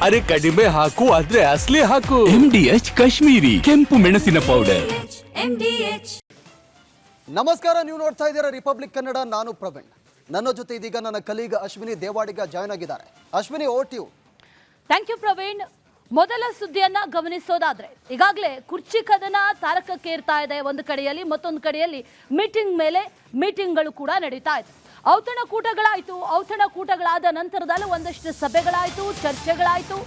ಅರೆ ಕಡಿಮೆ ಹಾಕು ಆದ್ರೆ ಅಸಲಿ ಹಾಕು. MDH ಕಾಶ್ಮೀರಿ ಕೆಂಪು ಮೆಣಸಿನ ಪೌಡರ್. ನಮಸ್ಕಾರ, ನೀವು ನೋಡ್ತಾ ಇದ್ದೀರಾ ರಿಪಬ್ಲಿಕ್ ಕನ್ನಡ. ನಾನು ಪ್ರವೀಣ್. ನನ್ನ ಜೊತೆ ಇದೀಗ ನನ್ನ ಕಲೀಗ ಅಶ್ವಿನಿ ದೇವಾಡಿಗ ಜಾಯ್ನ್ ಆಗಿದ್ದಾರೆ. ಅಶ್ವಿನಿ, ಓಟ್ ಯು. Thank you Praveen. ಮೊದಲ ಸುದ್ದಿಯನ್ನ ಗಮನಿಸೋದಾದ್ರೆ, ಈಗಾಗಲೇ ಕುರ್ಚಿ ಕದನ ತಾರಕಕ್ಕೇರ್ತಾ ಇದೆ. ಒಂದು ಕಡೆಯಲ್ಲಿ, ಮತ್ತೊಂದು ಕಡೆಯಲ್ಲಿ ಮೀಟಿಂಗ್ ಮೇಲೆ ಮೀಟಿಂಗ್ಗಳು ಕೂಡ ನಡೀತಾ ಇದೆ. ಔತಣಕೂಟಗಳಾಯಿತು. ಔತಣಕೂಟಗಳಾದ ನಂತರದಲ್ಲಿ ಒಂದಷ್ಟು ಸಭೆಗಳಾಯಿತು, ಚರ್ಚೆಗಳಾಯಿತು.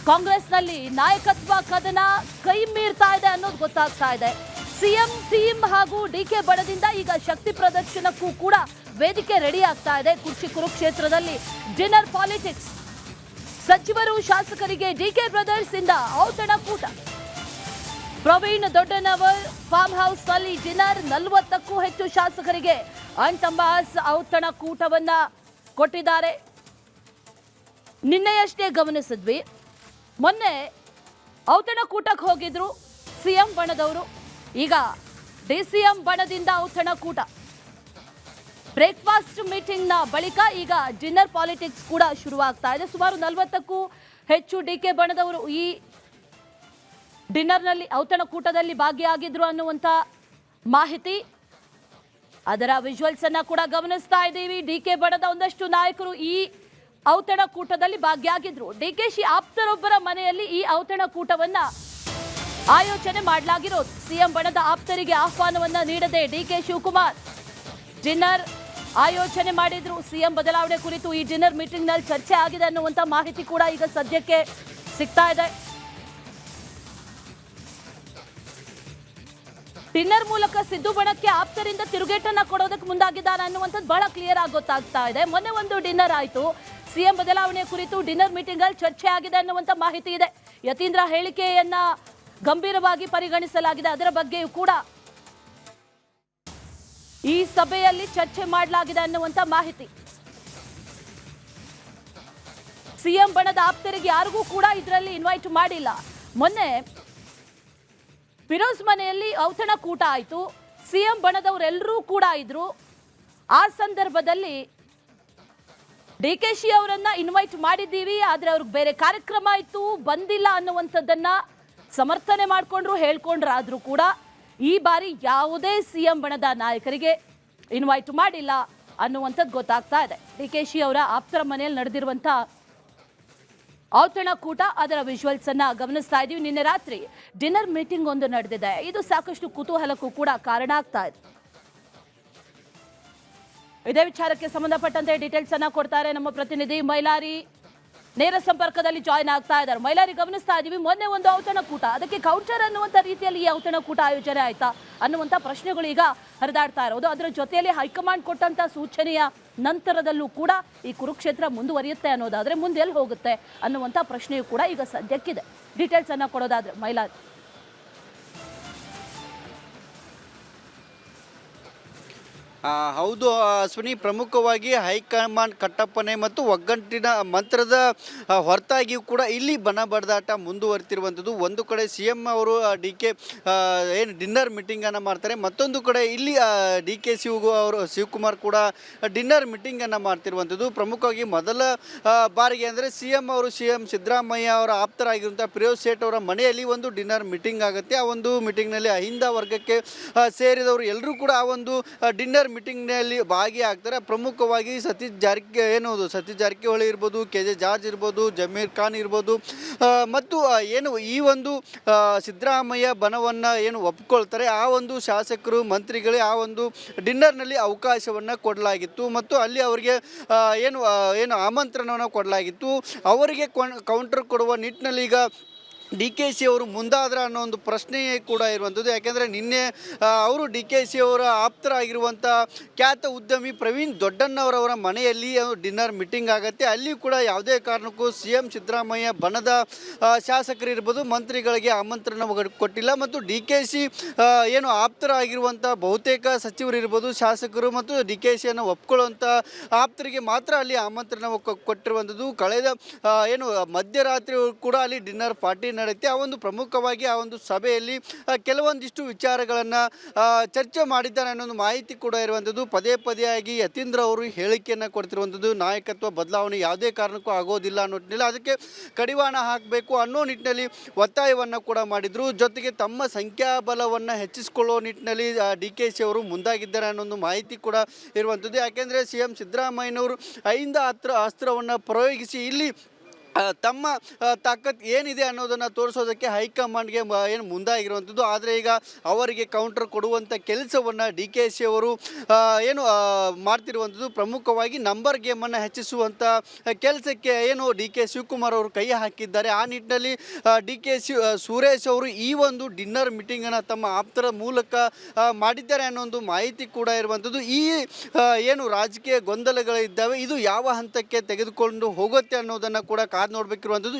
ಕಾಂಗ್ರೆಸ್ನಲ್ಲಿ ನಾಯಕತ್ವ ಕದನ ಕೈ ಮೀರ್ತಾ ಇದೆ ಅನ್ನೋದು ಗೊತ್ತಾಗ್ತಾ ಇದೆ. ಸಿಎಂ ಟೀಮ್ ಹಾಗೂ ಡಿಕೆ ಬಣದಿಂದ ಈಗ ಶಕ್ತಿ ಪ್ರದರ್ಶನಕ್ಕೂ ಕೂಡ ವೇದಿಕೆ ರೆಡಿ ಆಗ್ತಾ ಇದೆ. ಕುರ್ಚಿ ಕುರುಕ್ಷೇತ್ರದಲ್ಲಿ ಡಿನ್ನರ್ ಪಾಲಿಟಿಕ್ಸ್. ಸಚಿವರು ಶಾಸಕರಿಗೆ ಡಿಕೆ ಬ್ರದರ್ಸ್ ಇಂದ ಔತಣಕೂಟ. ಪ್ರವೀಣ್ ದೊಡ್ಡನವರ್ ಫಾರ್ಮ್ ಹೌಸ್ ನಲ್ಲಿ ಡಿನ್ನರ್. 40ಕ್ಕೂ ಹೆಚ್ಚು ಶಾಸಕರಿಗೆ ಅಂಟಂಬಾಸ್ ಔತಣಕೂಟವನ್ನ ಕೊಟ್ಟಿದ್ದಾರೆ. ನಿನ್ನೆಯಷ್ಟೇ ಗಮನಿಸಿದ್ವಿ, ಮೊನ್ನೆ ಔತಣಕೂಟಕ್ಕೆ ಹೋಗಿದ್ರು ಸಿಎಂ ಬಣದವರು. ಈಗ ಡಿಸಿಎಂ ಬಣದಿಂದ ಔತಣಕೂಟ. ಬ್ರೇಕ್ಫಾಸ್ಟ್ ಮೀಟಿಂಗ್ನ ಬಳಿಕ ಈಗ ಡಿನ್ನರ್ ಪಾಲಿಟಿಕ್ಸ್ ಕೂಡ ಶುರುವಾಗ್ತಾ ಇದೆ. ಸುಮಾರು 40ಕ್ಕೂ ಹೆಚ್ಚು ಡಿಕೆ ಬಣದವರು ಈ ಡಿನ್ನರ್ನಲ್ಲಿ, ಔತಣಕೂಟದಲ್ಲಿ ಭಾಗಿಯಾಗಿದ್ರು ಅನ್ನುವಂಥ ಮಾಹಿತಿ. ಅದರ ವಿಜುವಲ್ಸ್ ಅನ್ನ ಕೂಡ ಗಮನಿಸ್ತಾ ಇದ್ದೀವಿ. ಡಿಕೆ ಬಣದ ಒಂದಷ್ಟು ನಾಯಕರು ಈ ಔತಣಕೂಟದಲ್ಲಿ ಭಾಗಿಯಾಗಿದ್ರು. ಡಿಕೆಶಿ ಆಪ್ತರೊಬ್ಬರ ಮನೆಯಲ್ಲಿ ಈ ಔತಣಕೂಟವನ್ನ ಆಯೋಜನೆ ಮಾಡಲಾಗಿರೋದು. ಸಿಎಂ ಬಣದ ಆಪ್ತರಿಗೆ ಆಹ್ವಾನವನ್ನ ನೀಡದೆ ಡಿಕೆ ಶಿವಕುಮಾರ್ ಡಿನ್ನರ್ ಆಯೋಜನೆ ಮಾಡಿದ್ರು. ಸಿಎಂ ಬದಲಾವಣೆ ಕುರಿತು ಈ ಡಿನ್ನರ್ ಮೀಟಿಂಗ್ ನಲ್ಲಿ ಚರ್ಚೆ ಆಗಿದೆ ಅನ್ನುವಂತ ಮಾಹಿತಿ ಕೂಡ ಈಗ ಸದ್ಯಕ್ಕೆ ಸಿಗ್ತಾ ಇದೆ. ಡಿನ್ನರ್ ಮೂಲಕ ಸಿದ್ದು ಬಣಕ್ಕೆ ಆಪ್ತರಿಂದ ತಿರುಗೇಟನ್ನ ಕೊಡೋದಕ್ಕೆ ಮುಂದಾಗಿದ್ದಾರೆ ಅನ್ನುವಂಥದ್ದು ಬಹಳ ಕ್ಲಿಯರ್ ಆಗಿ ಗೊತ್ತಾಗ್ತಾ ಇದೆ. ಮೊನ್ನೆ ಒಂದು ಡಿನ್ನರ್ ಆಯಿತು. ಸಿಎಂ ಬದಲಾವಣೆ ಕುರಿತು ಡಿನ್ನರ್ ಮೀಟಿಂಗ್ ಅಲ್ಲಿ ಚರ್ಚೆ ಆಗಿದೆ ಅನ್ನುವಂಥ ಮಾಹಿತಿ ಇದೆ. ಯತೀಂದ್ರ ಹೇಳಿಕೆಯನ್ನ ಗಂಭೀರವಾಗಿ ಪರಿಗಣಿಸಲಾಗಿದೆ. ಅದರ ಬಗ್ಗೆಯೂ ಕೂಡ ಈ ಸಭೆಯಲ್ಲಿ ಚರ್ಚೆ ಮಾಡಲಾಗಿದೆ ಅನ್ನುವಂಥ ಮಾಹಿತಿ. ಸಿಎಂ ಬಣದ ಆಪ್ತರಿಗೆ ಯಾರಿಗೂ ಕೂಡ ಇದರಲ್ಲಿ ಇನ್ವೈಟ್ ಮಾಡಿಲ್ಲ. ಮೊನ್ನೆ ಫಿರೋಜ್ ಮನೆಯಲ್ಲಿ ಔತಣಕೂಟ ಆಯಿತು. ಸಿಎಂ ಬಣದವರೆಲ್ಲರೂ ಕೂಡ ಇದ್ರು. ಆ ಸಂದರ್ಭದಲ್ಲಿ ಡಿಕೆಶಿ ಅವರನ್ನ ಇನ್ವೈಟ್ ಮಾಡಿದ್ದೀವಿ, ಆದ್ರೆ ಅವ್ರಿಗೆ ಬೇರೆ ಕಾರ್ಯಕ್ರಮ ಇತ್ತು, ಬಂದಿಲ್ಲ ಅನ್ನುವಂಥದ್ದನ್ನ ಸಮರ್ಥನೆ ಮಾಡಿಕೊಂಡ್ರು, ಹೇಳ್ಕೊಂಡ್ರಾದ್ರೂ ಕೂಡ ಈ ಬಾರಿ ಯಾವುದೇ ಸಿಎಂ ಬಣದ ನಾಯಕರಿಗೆ ಇನ್ವೈಟ್ ಮಾಡಿಲ್ಲ ಅನ್ನುವಂಥದ್ದು ಗೊತ್ತಾಗ್ತಾ ಇದೆ. ಡಿಕೆಶಿ ಅವರ ಆಪ್ತರ ಮನೆಯಲ್ಲಿ ನಡೆದಿರುವಂಥ ಔತಣಕೂಟ, ಅದರ ವಿಜುವಲ್ಸ್ ಅನ್ನ ಗಮನಿಸ್ತಾ ಇದೀವಿ. ನಿನ್ನೆ ರಾತ್ರಿ ಡಿನ್ನರ್ ಮೀಟಿಂಗ್ ಒಂದು ನಡೆದಿದೆ. ಇದು ಸಾಕಷ್ಟು ಕುತೂಹಲಕ್ಕೂ ಕೂಡ ಕಾರಣ ಆಗ್ತಾ ಇದೆ. ಇದೇ ವಿಚಾರಕ್ಕೆ ಸಂಬಂಧಪಟ್ಟಂತೆ ಡೀಟೇಲ್ಸ್ ಅನ್ನ ಕೊಡ್ತಾರೆ ನಮ್ಮ ಪ್ರತಿನಿಧಿ ಮೈಲಾರಿ. ನೇರ ಸಂಪರ್ಕದಲ್ಲಿ ಜಾಯ್ನ್ ಆಗ್ತಾ ಇದ್ದಾರೆ. ಮೈಲಾರಿ, ಗಮನಿಸ್ತಾ ಇದೀವಿ, ಮೊನ್ನೆ ಒಂದು ಔತಣಕೂಟ, ಅದಕ್ಕೆ ಕೌಂಟರ್ ಅನ್ನುವಂಥ ರೀತಿಯಲ್ಲಿ ಈ ಔತಣಕೂಟ ಆಯೋಜನೆ ಆಯ್ತಾ ಅನ್ನುವಂಥ ಪ್ರಶ್ನೆಗಳು ಈಗ ಹರಿದಾಡ್ತಾ ಇರೋದು. ಅದರ ಜೊತೆಯಲ್ಲಿ ಹೈಕಮಾಂಡ್ ಕೊಟ್ಟಂತ ಸೂಚನೆಯ ನಂತರದಲ್ಲೂ ಕೂಡ ಈ ಕುರುಕ್ಷೇತ್ರ ಮುಂದುವರಿಯುತ್ತೆ ಅನ್ನೋದಾದ್ರೆ ಮುಂದೆ ಎಲ್ಲಿ ಹೋಗುತ್ತೆ ಅನ್ನುವಂಥ ಪ್ರಶ್ನೆಯೂ ಕೂಡ ಈಗ ಸದ್ಯಕ್ಕಿದೆ. ಡೀಟೇಲ್ಸ್ ಅನ್ನ ಕೊಡೋದಾದ್ರೆ ಮೈಲಾರಿ. ಹೌದು ಅಶ್ವಿನಿ, ಪ್ರಮುಖವಾಗಿ ಹೈಕಮಾಂಡ್ ಕಟ್ಟಪ್ಪನೆ ಮತ್ತು ಒಗ್ಗಟ್ಟಿನ ಮಂತ್ರದ ಹೊರತಾಗಿಯೂ ಕೂಡ ಇಲ್ಲಿ ಬಣ ಬಡದಾಟ ಮುಂದುವರಿತಿರುವಂಥದ್ದು. ಒಂದು ಕಡೆ ಸಿಎಂ ಅವರು ಡಿಕೆ ಏನು ಡಿನ್ನರ್ ಮೀಟಿಂಗನ್ನು ಮಾಡ್ತಾರೆ, ಮತ್ತೊಂದು ಕಡೆ ಇಲ್ಲಿ ಡಿಕೆ ಶಿವಕುಮಾರ್ ಕೂಡ ಡಿನ್ನರ್ ಮೀಟಿಂಗನ್ನು ಮಾಡ್ತಿರುವಂಥದ್ದು. ಪ್ರಮುಖವಾಗಿ ಮೊದಲ ಬಾರಿಗೆ ಅಂದರೆ ಸಿಎಂ ಸಿದ್ದರಾಮಯ್ಯ ಅವರ ಆಪ್ತರಾಗಿರುವಂಥ ಫಿರೋಜ್ ಸೇಠ್ ಅವರ ಮನೆಯಲ್ಲಿ ಒಂದು ಡಿನ್ನರ್ ಮೀಟಿಂಗ್ ಆಗುತ್ತೆ. ಆ ಒಂದು ಮೀಟಿಂಗ್ನಲ್ಲಿ ಅಹಿಂದ ವರ್ಗಕ್ಕೆ ಸೇರಿದವರು ಎಲ್ಲರೂ ಕೂಡ ಆ ಒಂದು ಡಿನ್ನರ್ ಮೀಟಿಂಗ್ನಲ್ಲಿ ಭಾಗಿಯಾಗ್ತಾರೆ. ಪ್ರಮುಖವಾಗಿ ಸತೀಶ್ ಜಾರಕಿಹೊಳಿ ಇರ್ಬೋದು, KJ ಜಾರ್ಜ್ ಇರ್ಬೋದು, ಜಮೀರ್ ಖಾನ್ ಇರ್ಬೋದು, ಮತ್ತು ಏನು ಈ ಒಂದು ಸಿದ್ದರಾಮಯ್ಯ ಬಣವನ್ನು ಏನು ಒಪ್ಕೊಳ್ತಾರೆ ಆ ಒಂದು ಶಾಸಕರು ಮಂತ್ರಿಗಳೇ ಆ ಒಂದು ಡಿನ್ನರ್ನಲ್ಲಿ ಅವಕಾಶವನ್ನು ಕೊಡಲಾಗಿತ್ತು ಮತ್ತು ಅಲ್ಲಿ ಅವರಿಗೆ ಏನು ಆಮಂತ್ರಣವನ್ನು ಕೊಡಲಾಗಿತ್ತು. ಅವರಿಗೆ ಕೌಂಟರ್ ಕೊಡುವ ನಿಟ್ಟಿನಲ್ಲಿ ಈಗ DKC ಅವರು ಮುಂದಾದ್ರ ಅನ್ನೋ ಒಂದು ಪ್ರಶ್ನೆ ಕೂಡ ಇರುವಂಥದ್ದು. ಯಾಕೆಂದರೆ ನಿನ್ನೆ ಅವರು DKC ಅವರ ಆಪ್ತರಾಗಿರುವಂಥ ಖ್ಯಾತ ಉದ್ಯಮಿ ಪ್ರವೀಣ್ ದೊಡ್ಡಣ್ಣವರವರ ಮನೆಯಲ್ಲಿ ಡಿನ್ನರ್ ಮೀಟಿಂಗ್ ಆಗುತ್ತೆ. ಅಲ್ಲಿ ಕೂಡ ಯಾವುದೇ ಕಾರಣಕ್ಕೂ CM ಸಿದ್ದರಾಮಯ್ಯ ಬಣದ ಶಾಸಕರಿರ್ಬೋದು, ಮಂತ್ರಿಗಳಿಗೆ ಆಮಂತ್ರಣ ಕೊಟ್ಟಿಲ್ಲ ಮತ್ತು DKC ಏನು ಆಪ್ತರಾಗಿರುವಂಥ ಬಹುತೇಕ ಸಚಿವರಿರ್ಬೋದು, ಶಾಸಕರು ಮತ್ತು DKCಯನ್ನು ಒಪ್ಕೊಳ್ಳುವಂಥ ಆಪ್ತರಿಗೆ ಮಾತ್ರ ಅಲ್ಲಿ ಆಮಂತ್ರಣ ಕೊಟ್ಟಿರುವಂಥದ್ದು. ಕಳೆದ ಏನು ಮಧ್ಯರಾತ್ರಿ ಕೂಡ ಅಲ್ಲಿ ಡಿನ್ನರ್ ಪಾರ್ಟಿ ನಡೆಯುತ್ತೆ. ಆ ಒಂದು ಪ್ರಮುಖವಾಗಿ ಆ ಒಂದು ಸಭೆಯಲ್ಲಿ ಕೆಲವೊಂದಿಷ್ಟು ವಿಚಾರಗಳನ್ನು ಚರ್ಚೆ ಮಾಡಿದ್ದಾರೆ ಅನ್ನೋ ಒಂದು ಮಾಹಿತಿ ಕೂಡ ಇರುವಂಥದ್ದು. ಪದೇ ಪದೇ ಆಗಿ ಯತೀಂದ್ರ ಅವರು ಹೇಳಿಕೆಯನ್ನು ಕೊಡ್ತಿರುವಂಥದ್ದು, ನಾಯಕತ್ವ ಬದಲಾವಣೆ ಯಾವುದೇ ಕಾರಣಕ್ಕೂ ಆಗೋದಿಲ್ಲ ಅನ್ನೋ ನಿಟ್ಟಿನಲ್ಲಿ ಅದಕ್ಕೆ ಕಡಿವಾಣ ಹಾಕಬೇಕು ಅನ್ನೋ ನಿಟ್ಟಿನಲ್ಲಿ ಒತ್ತಾಯವನ್ನು ಕೂಡ ಮಾಡಿದರು. ಜೊತೆಗೆ ತಮ್ಮ ಸಂಖ್ಯಾಬಲವನ್ನು ಹೆಚ್ಚಿಸಿಕೊಳ್ಳುವ ನಿಟ್ಟಿನಲ್ಲಿ DKC ಅವರು ಮುಂದಾಗಿದ್ದಾರೆ ಅನ್ನೋ ಒಂದು ಮಾಹಿತಿ ಕೂಡ ಇರುವಂಥದ್ದು. ಯಾಕೆಂದರೆ CM ಸಿದ್ದರಾಮಯ್ಯನವರು ಅಸ್ತ್ರವನ್ನು ಪ್ರಯೋಗಿಸಿ ಇಲ್ಲಿ ತಮ್ಮ ತಾಕತ್ ಏನಿದೆ ಅನ್ನೋದನ್ನು ತೋರಿಸೋದಕ್ಕೆ ಹೈಕಮಾಂಡ್ಗೆ ಏನು ಮುಂದಾಗಿರುವಂಥದ್ದು. ಆದರೆ ಈಗ ಅವರಿಗೆ ಕೌಂಟರ್ ಕೊಡುವಂಥ ಕೆಲಸವನ್ನು DKC ಅವರು ಏನು ಮಾಡ್ತಿರುವಂಥದ್ದು. ಪ್ರಮುಖವಾಗಿ ನಂಬರ್ ಗೇಮನ್ನು ಹೆಚ್ಚಿಸುವಂಥ ಕೆಲಸಕ್ಕೆ ಏನು DK ಶಿವಕುಮಾರ್ ಅವರು ಕೈ ಹಾಕಿದ್ದಾರೆ. ಆ ನಿಟ್ಟಿನಲ್ಲಿ ಸುರೇಶ್ ಅವರು ಈ ಒಂದು ಡಿನ್ನರ್ ಮೀಟಿಂಗನ್ನು ತಮ್ಮ ಆಪ್ತರ ಮೂಲಕ ಮಾಡಿದ್ದಾರೆ ಅನ್ನೋ ಒಂದು ಮಾಹಿತಿ ಕೂಡ ಇರುವಂಥದ್ದು. ಈ ಏನು ರಾಜಕೀಯ ಗೊಂದಲಗಳಿದ್ದಾವೆ ಇದು ಯಾವ ಹಂತಕ್ಕೆ ತೆಗೆದುಕೊಂಡು ಹೋಗುತ್ತೆ ಅನ್ನೋದನ್ನು ಕೂಡ ನೋಡಬೇಕಿರುವಂಥದ್ದು.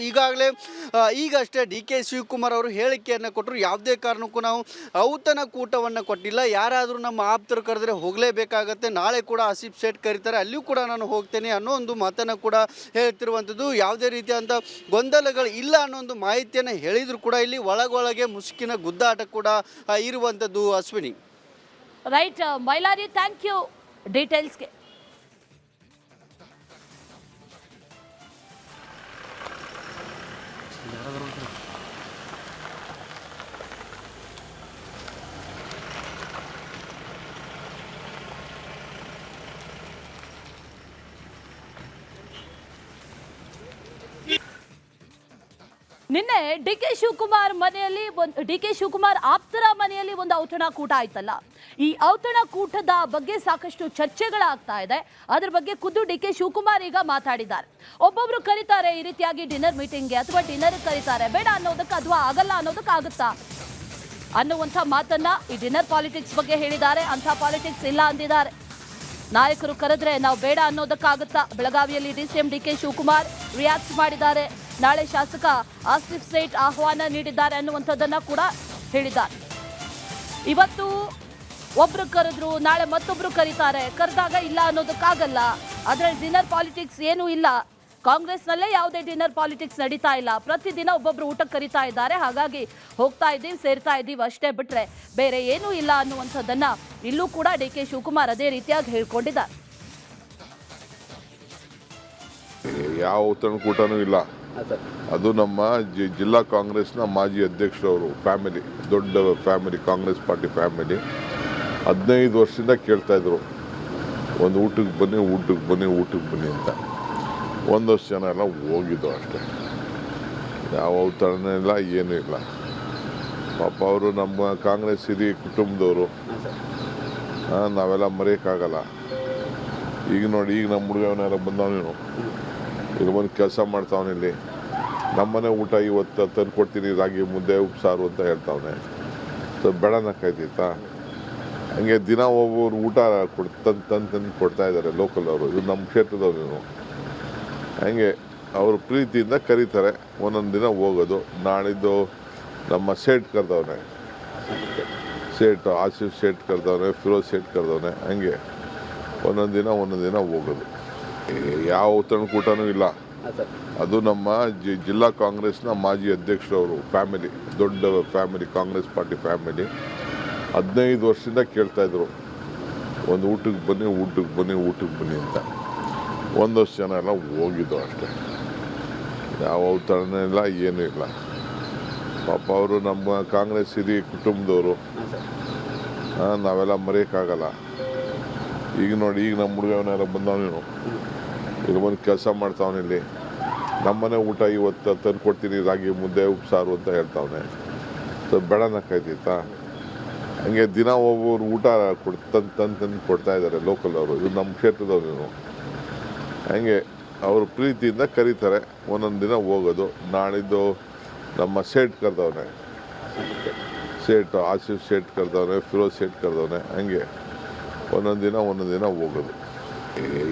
ಈಗಷ್ಟೇ DK ಶಿವಕುಮಾರ್ ಅವರು ಹೇಳಿಕೆಯನ್ನು ಕೊಟ್ಟರು, ಯಾವುದೇ ಕಾರಣಕ್ಕೂ ನಾವು ಔತಣಕೂಟವನ್ನು ಕೊಟ್ಟಿಲ್ಲ, ಯಾರಾದರೂ ನಮ್ಮ ಆಪ್ತರು ಕರೆದ್ರೆ ಹೋಗಲೇಬೇಕಾಗತ್ತೆ, ನಾಳೆ ಕೂಡ ಆಸಿಫ್ ಸೇಠ್ ಕರೀತಾರೆ ಅಲ್ಲಿಯೂ ಕೂಡ ನಾನು ಹೋಗ್ತೇನೆ ಅನ್ನೋ ಒಂದು ಮಾತನ್ನು ಕೂಡ ಹೇಳ್ತಿರುವಂಥದ್ದು. ಯಾವುದೇ ರೀತಿಯಾದಂಥ ಗೊಂದಲಗಳು ಇಲ್ಲ ಅನ್ನೋ ಒಂದು ಮಾಹಿತಿಯನ್ನು ಹೇಳಿದ್ರು ಕೂಡ ಇಲ್ಲಿ ಒಳಗೊಳಗೆ ಮುಸುಕಿನ ಗುದ್ದಾಟ ಕೂಡ ಇರುವಂಥದ್ದು. Ashwini. Right Mailari, thank you ಡೀಟೇಲ್ಸ್ಗೆ. ನಿನ್ನೆ DK ಶಿವಕುಮಾರ್ ಮನೆಯಲ್ಲಿ DK ಶಿವಕುಮಾರ್ ಆಪ್ತರ ಮನೆಯಲ್ಲಿ ಒಂದು ಔತಣಕೂಟ ಆಯ್ತಲ್ಲ. ಈ ಔತಣಕೂಟದ ಬಗ್ಗೆ ಸಾಕಷ್ಟು ಚರ್ಚೆಗಳಾಗ್ತಾ ಇದೆ. ಅದ್ರ ಬಗ್ಗೆ ಖುದ್ದು DK ಶಿವಕುಮಾರ್ ಈಗ ಮಾತಾಡಿದ್ದಾರೆ. ಒಬ್ಬೊಬ್ರು ಕರೀತಾರೆ ಈ ರೀತಿಯಾಗಿ ಡಿನ್ನರ್ ಮೀಟಿಂಗ್ಗೆ ಅಥವಾ ಡಿನ್ನರ್ ಕರೀತಾರೆ, ಬೇಡ ಅನ್ನೋದಕ್ಕೆ ಅಥವಾ ಆಗಲ್ಲ ಅನ್ನೋದಕ್ಕೆ ಆಗುತ್ತಾ ಅನ್ನುವಂಥ ಮಾತನ್ನ ಈ ಡಿನ್ನರ್ ಪಾಲಿಟಿಕ್ಸ್ ಬಗ್ಗೆ ಹೇಳಿದ್ದಾರೆ. ಅಂಥ ಪಾಲಿಟಿಕ್ಸ್ ಇಲ್ಲ ಅಂದಿದ್ದಾರೆ. ನಾಯಕರು ಕರೆದ್ರೆ ನಾವು ಬೇಡ ಅನ್ನೋದಕ್ಕಾಗುತ್ತಾ? ಬೆಳಗಾವಿಯಲ್ಲಿ DCM DK ಶಿವಕುಮಾರ್ ರಿಯಾಕ್ಟ್ ಮಾಡಿದ್ದಾರೆ. ನಾಳೆ ಶಾಸಕ ಆಸಿಫ್ ಸೇಠ್ ಆಹ್ವಾನ ನೀಡಿದ್ದಾರೆ ಅನ್ನುವಂಥದ್ದನ್ನ ಕೂಡ ಹೇಳಿದ್ದಾರೆ. ಇವತ್ತು ಒಬ್ರು ಕರೆದ್ರು, ನಾಳೆ ಮತ್ತೊಬ್ರು ಕರೀತಾರೆ, ಕರೆದಾಗ ಇಲ್ಲ ಅನ್ನೋದಕ್ಕಾಗಲ್ಲ. ಅದರಲ್ಲಿ ಡಿನ್ನರ್ ಪಾಲಿಟಿಕ್ಸ್ ಏನೂ ಇಲ್ಲ. ಕಾಂಗ್ರೆಸ್ನಲ್ಲೇ ಯಾವುದೇ ಡಿನ್ನರ್ ಪಾಲಿಟಿಕ್ಸ್ ನಡೀತಾ ಇಲ್ಲ. ಪ್ರತಿದಿನ ಒಬ್ಬೊಬ್ರು ಊಟಕ್ಕೆ ಕರೀತಾ ಇದ್ದಾರೆ, ಹಾಗಾಗಿ ಹೋಗ್ತಾ ಇದ್ದೀವಿ, ಸೇರ್ತಾ ಇದ್ದೀವಿ ಅಷ್ಟೇ, ಬಿಟ್ರೆ ಬೇರೆ ಏನೂ ಇಲ್ಲ ಅನ್ನುವಂಥದ್ದನ್ನ ಇಲ್ಲೂ ಕೂಡ DK ಶಿವಕುಮಾರ್ ಅದೇ ರೀತಿಯಾಗಿ ಹೇಳ್ಕೊಂಡಿದ್ದಾರೆ. ಯಾವ ಔತಣಕೂಟನೂ ಇಲ್ಲ. ಅದು ನಮ್ಮ ಜಿಲ್ಲಾ ಕಾಂಗ್ರೆಸ್ನ ಮಾಜಿ ಅಧ್ಯಕ್ಷರವರು ಫ್ಯಾಮಿಲಿ, ದೊಡ್ಡ ಫ್ಯಾಮಿಲಿ, ಕಾಂಗ್ರೆಸ್ ಪಾರ್ಟಿ ಫ್ಯಾಮಿಲಿ 15 ವರ್ಷದಿಂದ ಕೇಳ್ತಾ ಇದ್ರು, ಒಂದು ಊಟಕ್ಕೆ ಬನ್ನಿ ಅಂತ. ಒಂದಷ್ಟು ಜನ ಎಲ್ಲ ಹೋಗಿದ್ದು ಅಷ್ಟೇ. ಯಾವ ಔತಣ ಇಲ್ಲ, ಏನೂ ಇಲ್ಲ. ಪಾಪ ಅವರು ನಮ್ಮ ಕಾಂಗ್ರೆಸ್ ಹಿರಿಯ ಕುಟುಂಬದವರು, ನಾವೆಲ್ಲ ಮರೆಯೋಕ್ಕಾಗಲ್ಲ. ಈಗ ನೋಡಿ, ಈಗ ನಮ್ಮ ಹುಡುಗವನ್ನೆಲ್ಲ ಬಂದವನೇನು ಇಲ್ಲಿ ಬಂದು ಕೆಲಸ ಮಾಡ್ತಾವನೆ. ಇಲ್ಲಿ ನಮ್ಮನೆ ಊಟ ಇವತ್ತು ತಂದು ಕೊಡ್ತೀನಿ, ರಾಗಿ ಮುದ್ದೆ ಉಪ್ಸಾರು ಅಂತ ಹೇಳ್ತಾವನೆ. ಸೊ ಬೇಡನಕ್ಕಾಯ್ತಾ? ಹಂಗೆ ದಿನ ಒಬ್ಬರು ಊಟ ತಂದು ಕೊಡ್ತಾ ಇದ್ದಾರೆ ಲೋಕಲ್ ಅವರು. ಇದು ನಮ್ಮ ಕ್ಷೇತ್ರದವ್ರು. ಹಂಗೆ ಅವರು ಪ್ರೀತಿಯಿಂದ ಕರೀತಾರೆ, ಒಂದೊಂದು ದಿನ ಹೋಗೋದು. ನಾಳಿದ್ದು ನಮ್ಮ ಸೇಠ್ ಕರೆದವನೆ, ಆಸಿಫ್ ಸೇಠ್ ಕರೆದವನೆ, ಫಿರೋಜ್ ಸೇಠ್ ಕರೆದವನೆ. ಹಂಗೆ ಒಂದೊಂದು ದಿನ ಹೋಗೋದು. ಯಾವ ಔತಣಕೂಟನೂ ಇಲ್ಲ. ಅದು ನಮ್ಮ ಜಿಲ್ಲಾ ಕಾಂಗ್ರೆಸ್ನ ಮಾಜಿ ಅಧ್ಯಕ್ಷರವರು ಫ್ಯಾಮಿಲಿ, ದೊಡ್ಡ ಫ್ಯಾಮಿಲಿ, ಕಾಂಗ್ರೆಸ್ ಪಾರ್ಟಿ ಫ್ಯಾಮಿಲಿ 15 ವರ್ಷದಿಂದ ಕೇಳ್ತಾ ಇದ್ರು, ಒಂದು ಊಟಕ್ಕೆ ಬನ್ನಿ ಅಂತ. ಒಂದಷ್ಟು ಜನ ಎಲ್ಲ ಹೋಗಿದ್ದು ಅಷ್ಟೇ. ಯಾವ ಔತಣ ಇಲ್ಲ, ಏನೂ ಇಲ್ಲ. ಪಾಪ ಅವರು ನಮ್ಮ ಕಾಂಗ್ರೆಸ್ ಹಿರಿಯ ಕುಟುಂಬದವರು, ನಾವೆಲ್ಲ ಮರೆಯೋಕ್ಕಾಗಲ್ಲ. ಈಗ ನೋಡಿ, ಈಗ ನಮ್ಮ ಹುಡುಗವನ್ನೆಲ್ಲ ಬಂದವನೇನು ಇಲ್ಲಿ ಬಂದು ಕೆಲಸ ಮಾಡ್ತಾವನೆ. ಇಲ್ಲಿ ನಮ್ಮನೆ ಊಟ ಇವತ್ತು ತಂದು ಕೊಡ್ತೀನಿ, ರಾಗಿ ಮುದ್ದೆ ಉಪ್ಸಾರು ಅಂತ ಹೇಳ್ತಾವನೆ. ಸೊ ಬೇಡನಕ್ಕಾಯ್ತಾ? ಹಂಗೆ ದಿನ ಒಬ್ಬರು ಊಟ ತಂದು ಕೊಡ್ತಾ ಇದ್ದಾರೆ ಲೋಕಲ್ ಅವರು. ಇದು ನಮ್ಮ ಕ್ಷೇತ್ರದವ್ರು. ಹಂಗೆ ಅವರು ಪ್ರೀತಿಯಿಂದ ಕರೀತಾರೆ, ಒಂದೊಂದು ದಿನ ಹೋಗೋದು. ನಾಳಿದ್ದು ನಮ್ಮ ಸೇಠ್ ಕರೆದವನೆ, ಆಸಿಫ್ ಸೇಠ್ ಕರೆದವನೆ, ಫಿರೋಜ್ ಸೇಠ್ ಕರೆದವನೆ. ಹಂಗೆ ಒಂದೊಂದು ದಿನ ಹೋಗೋದು.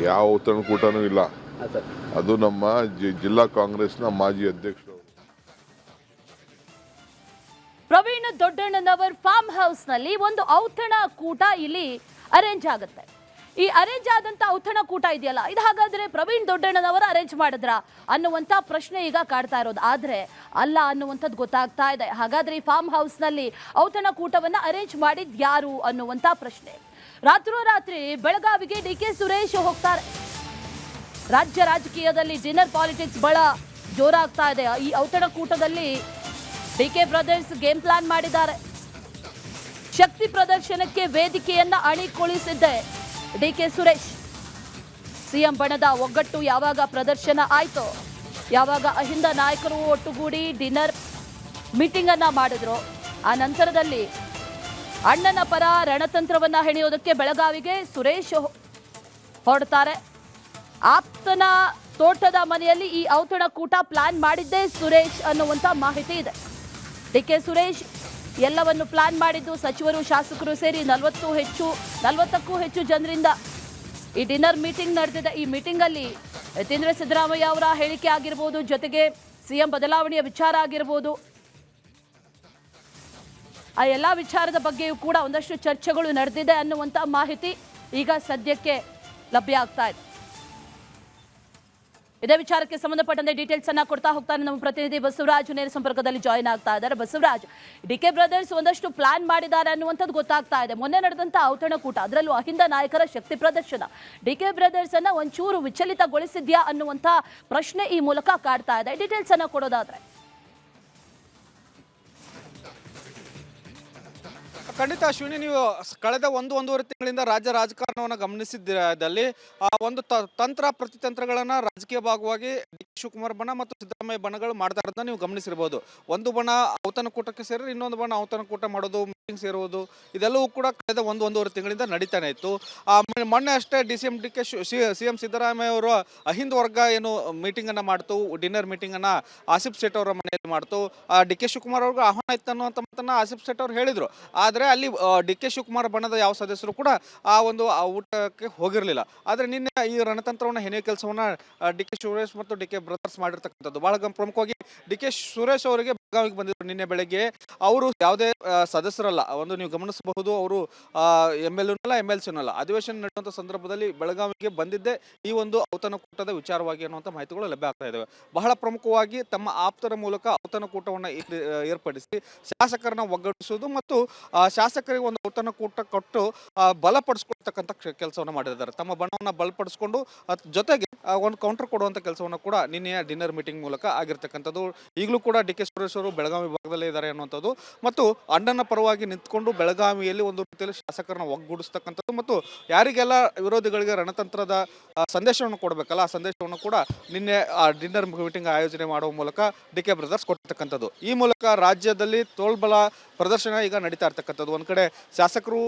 ಯಾವ ಔತಣಕೂಟನೂ ಇಲ್ಲ. ಅದು ನಮ್ಮ ಜಿಲ್ಲಾ ಕಾಂಗ್ರೆಸ್ನ ಮಾಜಿ ಅಧ್ಯಕ್ಷರು. ಪ್ರವೀಣ್ ದೊಡ್ಡಣ್ಣನವರ್ ಫಾರ್ಮ್ ಹೌಸ್ ನಲ್ಲಿ ಒಂದು ಔತಣ ಕೂಟ ಇಲ್ಲಿ ಅರೇಂಜ್ ಆಗುತ್ತೆ. ಈ ಅರೇಂಜ್ ಆದಂತ ಔತಣಕೂಟ ಇದೆಯಲ್ಲ, ಇದು ಹಾಗಾದ್ರೆ ಪ್ರವೀಣ್ ದೊಡ್ಡಣ್ಣನವರು ಅರೇಂಜ್ ಮಾಡಿದ್ರ ಅನ್ನುವಂತ ಪ್ರಶ್ನೆ ಈಗ ಕಾಡ್ತಾ ಇರೋದು. ಆದ್ರೆ ಅಲ್ಲ ಅನ್ನುವಂಥದ್ದು ಗೊತ್ತಾಗ್ತಾ ಇದೆ. ಹಾಗಾದ್ರೆ ಈ ಫಾರ್ಮ್ ಹೌಸ್ ನಲ್ಲಿ ಔತಣಕೂಟವನ್ನ ಅರೇಂಜ್ ಮಾಡಿದ್ ಯಾರು ಅನ್ನುವಂತ ಪ್ರಶ್ನೆ. ರಾತ್ರೋರಾತ್ರಿ ಬೆಳಗಾವಿಗೆ ಡಿ.ಕೆ. ಸುರೇಶ್ ಹೋಗ್ತಾರೆ. ರಾಜ್ಯ ರಾಜಕೀಯದಲ್ಲಿ ಡಿನ್ನರ್ ಪಾಲಿಟಿಕ್ಸ್ ಬಹಳ ಜೋರಾಗ್ತಾ ಇದೆ. ಈ ಔತಣಕೂಟದಲ್ಲಿ ಡಿ.ಕೆ. ಬ್ರದರ್ಸ್ ಗೇಮ್ ಪ್ಲಾನ್ ಮಾಡಿದ್ದಾರೆ. ಶಕ್ತಿ ಪ್ರದರ್ಶನಕ್ಕೆ ವೇದಿಕೆಯನ್ನ ಅಣಿಗೊಳಿಸಿದ್ದೆ ಡಿ.ಕೆ. ಸುರೇಶ್. ಸಿಎಂ ಬಣದ ಒಗ್ಗಟ್ಟು ಯಾವಾಗ ಪ್ರದರ್ಶನ ಆಯ್ತು, ಯಾವಾಗ ಅಹಿಂದ ನಾಯಕರು ಒಟ್ಟುಗೂಡಿ ಡಿನ್ನರ್ ಮೀಟಿಂಗ್ ಅನ್ನ ಮಾಡಿದ್ರು, ಆ ನಂತರದಲ್ಲಿ ಅಣ್ಣನ ಪರ ರಣತಂತ್ರವನ್ನ ಹೆಣೆಯೋದಕ್ಕೆ ಬೆಳಗಾವಿಗೆ ಸುರೇಶ್ ಹೊರಡ್ತಾರೆ. ಆಪ್ತನ ತೋಟದ ಮನೆಯಲ್ಲಿ ಈ ಔತಣಕೂಟ ಪ್ಲಾನ್ ಮಾಡಿದ್ದೇ ಸುರೇಶ್ ಅನ್ನುವಂತ ಮಾಹಿತಿ ಇದೆ. ಡಿ.ಕೆ. ಸುರೇಶ್ ಎಲ್ಲವನ್ನು ಪ್ಲಾನ್ ಮಾಡಿದ್ದು ಸಚಿವರು ಶಾಸಕರು ಸೇರಿ 40ಕ್ಕೂ ಹೆಚ್ಚು ಜನರಿಂದ ಈ ಡಿನ್ನರ್ ಮೀಟಿಂಗ್ ನಡೆದಿದೆ. ಈ ಮೀಟಿಂಗ್ ಅಲ್ಲಿ ಯತೀಂದ್ರ ಸಿದ್ದರಾಮಯ್ಯ ಅವರ ಹೇಳಿಕೆ ಆಗಿರ್ಬೋದು, ಜೊತೆಗೆ ಸಿಎಂ ಬದಲಾವಣೆಯ ವಿಚಾರ ಆಗಿರ್ಬೋದು, ಆ ಎಲ್ಲ ವಿಚಾರದ ಬಗ್ಗೆಯೂ ಕೂಡ ಒಂದಷ್ಟು ಚರ್ಚೆಗಳು ನಡೆದಿದೆ ಅನ್ನುವಂಥ ಮಾಹಿತಿ ಈಗ ಸದ್ಯಕ್ಕೆ ಲಭ್ಯ ಆಗ್ತಾ ಇದೆ. ಇದೇ ವಿಚಾರಕ್ಕೆ ಸಂಬಂಧಪಟ್ಟಂತೆ ಡೀಟೇಲ್ಸ್ ಅನ್ನ ಕೊಡ್ತಾ ಹೋಗ್ತಾರೆ ನಮ್ಮ ಪ್ರತಿನಿಧಿ ಬಸವರಾಜ್. ನೇರ ಸಂಪರ್ಕದಲ್ಲಿ ಜಾಯಿನ್ ಆಗ್ತಾ ಇದ್ದಾರೆ. ಬಸವರಾಜ್, ಡಿ.ಕೆ. ಬ್ರದರ್ಸ್ ಒಂದಷ್ಟು ಪ್ಲಾನ್ ಮಾಡಿದ್ದಾರೆ ಅನ್ನುವಂಥದ್ದು ಗೊತ್ತಾಗ್ತಾ ಇದೆ. ಮೊನ್ನೆ ನಡೆದಂತ ಔತಣಕೂಟ, ಅದರಲ್ಲೂ ಅಹಿಂದ ನಾಯಕರ ಶಕ್ತಿ ಪ್ರದರ್ಶನ ಡಿ.ಕೆ. ಬ್ರದರ್ಸ್ ಅನ್ನ ಒಂಚೂರು ವಿಚಲಿತಗೊಳಿಸಿದ್ಯಾ ಅನ್ನುವಂಥ ಪ್ರಶ್ನೆ ಈ ಮೂಲಕ ಕಾಡ್ತಾ ಇದೆ. ಡೀಟೇಲ್ಸ್ ಅನ್ನ ಕೊಡೋದಾದ್ರೆ ಖಂಡಿತ ಅಶ್ವಿನಿ, ನೀವು ಕಳೆದ ಒಂದೂವರೆ ತಿಂಗಳಿಂದ ರಾಜ್ಯ ರಾಜಕಾರಣವನ್ನು ಗಮನಿಸಿದ್ದಲ್ಲಿ ಒಂದು ತಂತ್ರ ಪ್ರತಿತಂತ್ರಗಳನ್ನ ರಾಜಕೀಯ ಭಾಗವಾಗಿ ಡಿ.ಕೆ. ಶಿವಕುಮಾರ್ ಬಣ ಮತ್ತು ಸಿದ್ದರಾಮಯ್ಯ ಬಣಗಳು ಮಾಡ್ತಾ ಇರೋದನ್ನ ನೀವು ಗಮನಿಸಿರ್ಬೋದು. ಒಂದು ಬಣ ಔತಣಕೂಟಕ್ಕೆ ಸೇರಿ ಇನ್ನೊಂದು ಬಣ ಔತಣಕೂಟ ಮಾಡೋದು, ಮೀಟಿಂಗ್ ಸೇರುವುದು, ಇದೆಲ್ಲವೂ ಕೂಡ ಕಳೆದ ಒಂದೂವರೆ ತಿಂಗಳಿಂದ ನಡೀತಾನೆ ಇತ್ತು. ಮೊನ್ನೆ ಅಷ್ಟೇ ಸಿಎಂ ಸಿದ್ದರಾಮಯ್ಯ ಅವರು ಅಹಿಂದ ವರ್ಗ ಏನು ಮೀಟಿಂಗ್ ಅನ್ನ ಮಾಡ್ತು, ಡಿನ್ನರ್ ಮೀಟಿಂಗ್ ಅನ್ನ ಆಸಿಫ್ ಸೇಠ್ ಅವರ ಮನೆಯಲ್ಲಿ ಮಾಡ್ತು. ಡಿ.ಕೆ. ಶಿವಕುಮಾರ್ ಅವ್ರಿಗೆ ಆಹ್ವಾನ ಇತ್ತು ಅನ್ನುವಂಥ ಮಾತನ್ನ ಆಸಿಫ್ ಸೇಠ್ ಅವರು ಹೇಳಿದ್ರು. ಆದರೆ ಅಲ್ಲಿ ಡಿ.ಕೆ. ಶಿವಕುಮಾರ್ ಬಣದ ಯಾವ ಸದಸ್ಯರು ಕೂಡ ಆ ಒಂದು ಊಟಕ್ಕೆ ಹೋಗಿರಲಿಲ್ಲ. ಆದರೆ ನಿನ್ನೆ ಈ ರಣತಂತ್ರವನ್ನು ಹೆಣೆಯ ಕೆಲಸವನ್ನ ಡಿ.ಕೆ. ಸುರೇಶ್ ಮತ್ತು ಡಿ.ಕೆ. ಬ್ರದರ್ಸ್ ಮಾಡಿರ್ತಕ್ಕಂಥದ್ದು. ಬಹಳ ಪ್ರಮುಖವಾಗಿ ಡಿ.ಕೆ. ಸುರೇಶ್ ಅವರಿಗೆ ಬೆಳಗಾವಿಗೆ ಬಂದಿದ್ರು ನಿನ್ನೆ ಬೆಳಗ್ಗೆ. ಅವರು ಯಾವುದೇ ಸದಸ್ಯರಲ್ಲ, ಒಂದು ನೀವು ಗಮನಿಸಬಹುದು, ಅವರು MLC ಅಧಿವೇಶನ ನಡೆಯುವಂಥ ಸಂದರ್ಭದಲ್ಲಿ ಬೆಳಗಾವಿಗೆ ಬಂದಿದ್ದೇ ಈ ಒಂದು ಔತಣಕೂಟದ ವಿಚಾರವಾಗಿ ಅನ್ನುವಂಥ ಮಾಹಿತಿಗಳು ಲಭ್ಯ ಆಗ್ತಾ ಇದ್ದಾವೆ. ಬಹಳ ಪ್ರಮುಖವಾಗಿ ತಮ್ಮ ಆಪ್ತರ ಮೂಲಕ ಔತಣಕೂಟವನ್ನು ಏರ್ಪಡಿಸಿ ಶಾಸಕರನ್ನ ಒಗ್ಗಟ್ಟಿಸುವುದು ಮತ್ತು ಶಾಸಕರಿಗೆ ಒಂದು ಔತಣಕೂಟ ಕೊಟ್ಟು ಬಲಪಡಿಸ್ಕೊಳ್ತಕ್ಕಂಥ ಕೆಲಸವನ್ನು ಮಾಡಿದ್ದಾರೆ. ತಮ್ಮ ಬಣವನ್ನು ಬಲಪಡಿಸಿಕೊಂಡು ಜೊತೆಗೆ ಒಂದು ಕೌಂಟರ್ ಕೊಡುವಂಥ ಕೆಲಸವನ್ನು ಕೂಡ ನಿನ್ನೆಯ ಡಿನ್ನರ್ ಮೀಟಿಂಗ್ ಮೂಲಕ ಆಗಿರ್ತಕ್ಕಂಥದ್ದು. ಈಗಲೂ ಕೂಡ ಡಿ.ಕೆ. ಸುರೇಶ್ ಅವರು ಬೆಳಗಾವಿ ಭಾಗದಲ್ಲೇ ಇದ್ದಾರೆ ಅನ್ನುವಂಥದ್ದು ಮತ್ತು ಅಣ್ಣನ ಪರವಾಗಿ ನಿಂತ್ಕೊಂಡು ಬೆಳಗಾವಿಯಲ್ಲಿ ಒಂದು ರೀತಿಯಲ್ಲಿ ಶಾಸಕರನ್ನ ಒಗ್ಗೂಡಿಸ್ತಕ್ಕಂಥದ್ದು ಮತ್ತು ಯಾರಿಗೆಲ್ಲ ವಿರೋಧಿಗಳಿಗೆ ರಣತಂತ್ರದ ಸಂದೇಶವನ್ನು ಕೊಡಬೇಕಲ್ಲ, ಆ ಸಂದೇಶವನ್ನು ಕೂಡ ನಿನ್ನೆ ಡಿನ್ನರ್ ಮೀಟಿಂಗ್ ಆಯೋಜನೆ ಮಾಡುವ ಮೂಲಕ ಡಿ.ಕೆ. ಬ್ರದರ್ಸ್ ಕೊಟ್ಟಿರ್ತಕ್ಕಂಥದ್ದು. ಈ ಮೂಲಕ ರಾಜ್ಯದಲ್ಲಿ ತೋಳ್ಬಲ ಪ್ರದರ್ಶನ ಈಗ ನಡೀತಾ ಇರ್ತಕ್ಕಂಥದ್ದು. ಒಂದು ಕಡೆ ಶಾಸಕರು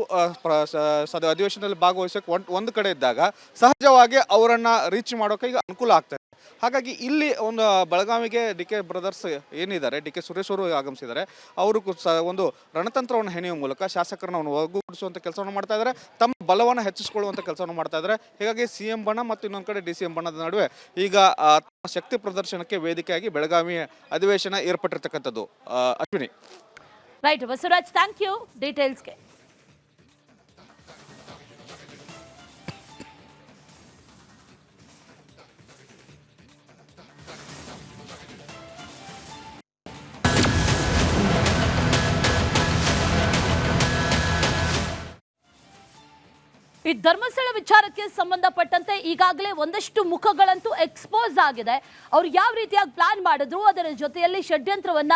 ಅಧಿವೇಶನದಲ್ಲಿ ಭಾಗವಹಿಸಕ್ಕೆ ಒಂದು ಕಡೆ ಇದ್ದಾಗ ಸಹಜವಾಗಿ ಅವರನ್ನ ರೀಚ್ ಮಾಡೋಕೆ ಈಗ ಅನುಕೂಲ ಆಗ್ತದೆ. ಹಾಗಾಗಿ ಇಲ್ಲಿ ಒಂದು ಬೆಳಗಾವಿಗೆ ಡಿ.ಕೆ. ಬ್ರದರ್ಸ್ ಏನಿದ್ದಾರೆ, ಡಿ.ಕೆ. ಸುರೇಶ್ ಅವರು ಆಗಮಿಸಿದ್ದಾರೆ. ಅವರು ಒಂದು ರಣತಂತ್ರವನ್ನು ಹೆಣೆಯುವ ಮೂಲಕ ಶಾಸಕರನ್ನ ಒಗ್ಗೂಡಿಸುವಂಥ ಕೆಲಸವನ್ನು ಮಾಡ್ತಾ ಇದ್ದಾರೆ, ತಮ್ಮ ಬಲವನ್ನು ಹೆಚ್ಚಿಸಿಕೊಳ್ಳುವಂಥ ಕೆಲಸವನ್ನು ಮಾಡ್ತಾ ಇದ್ದಾರೆ. ಹೀಗಾಗಿ ಸಿಎಂ ಬಣ ಮತ್ತು ಇನ್ನೊಂದು ಕಡೆ ಡಿ.ಸಿ.ಎಂ ಬಣದ ನಡುವೆ ಈಗ ಶಕ್ತಿ ಪ್ರದರ್ಶನಕ್ಕೆ ವೇದಿಕೆಯಾಗಿ ಬೆಳಗಾವಿ ಅಧಿವೇಶನ ಏರ್ಪಟ್ಟಿರ್ತಕ್ಕಂಥದ್ದು. Ashwini. Right Basavaraj, thank you ಡೀಟೇಲ್ಸ್ಗೆ. ಈ ಧರ್ಮಸ್ಥಳ ವಿಚಾರಕ್ಕೆ ಸಂಬಂಧಪಟ್ಟಂತೆ ಈಗಾಗಲೇ ಒಂದಷ್ಟು ಮುಖಗಳಂತೂ ಎಕ್ಸ್ಪೋಸ್ ಆಗಿದೆ. ಅವರು ಯಾವ ರೀತಿಯಾಗಿ ಪ್ಲಾನ್ ಮಾಡಿದ್ರು, ಅದರ ಜೊತೆಯಲ್ಲಿ ಷಡ್ಯಂತ್ರವನ್ನ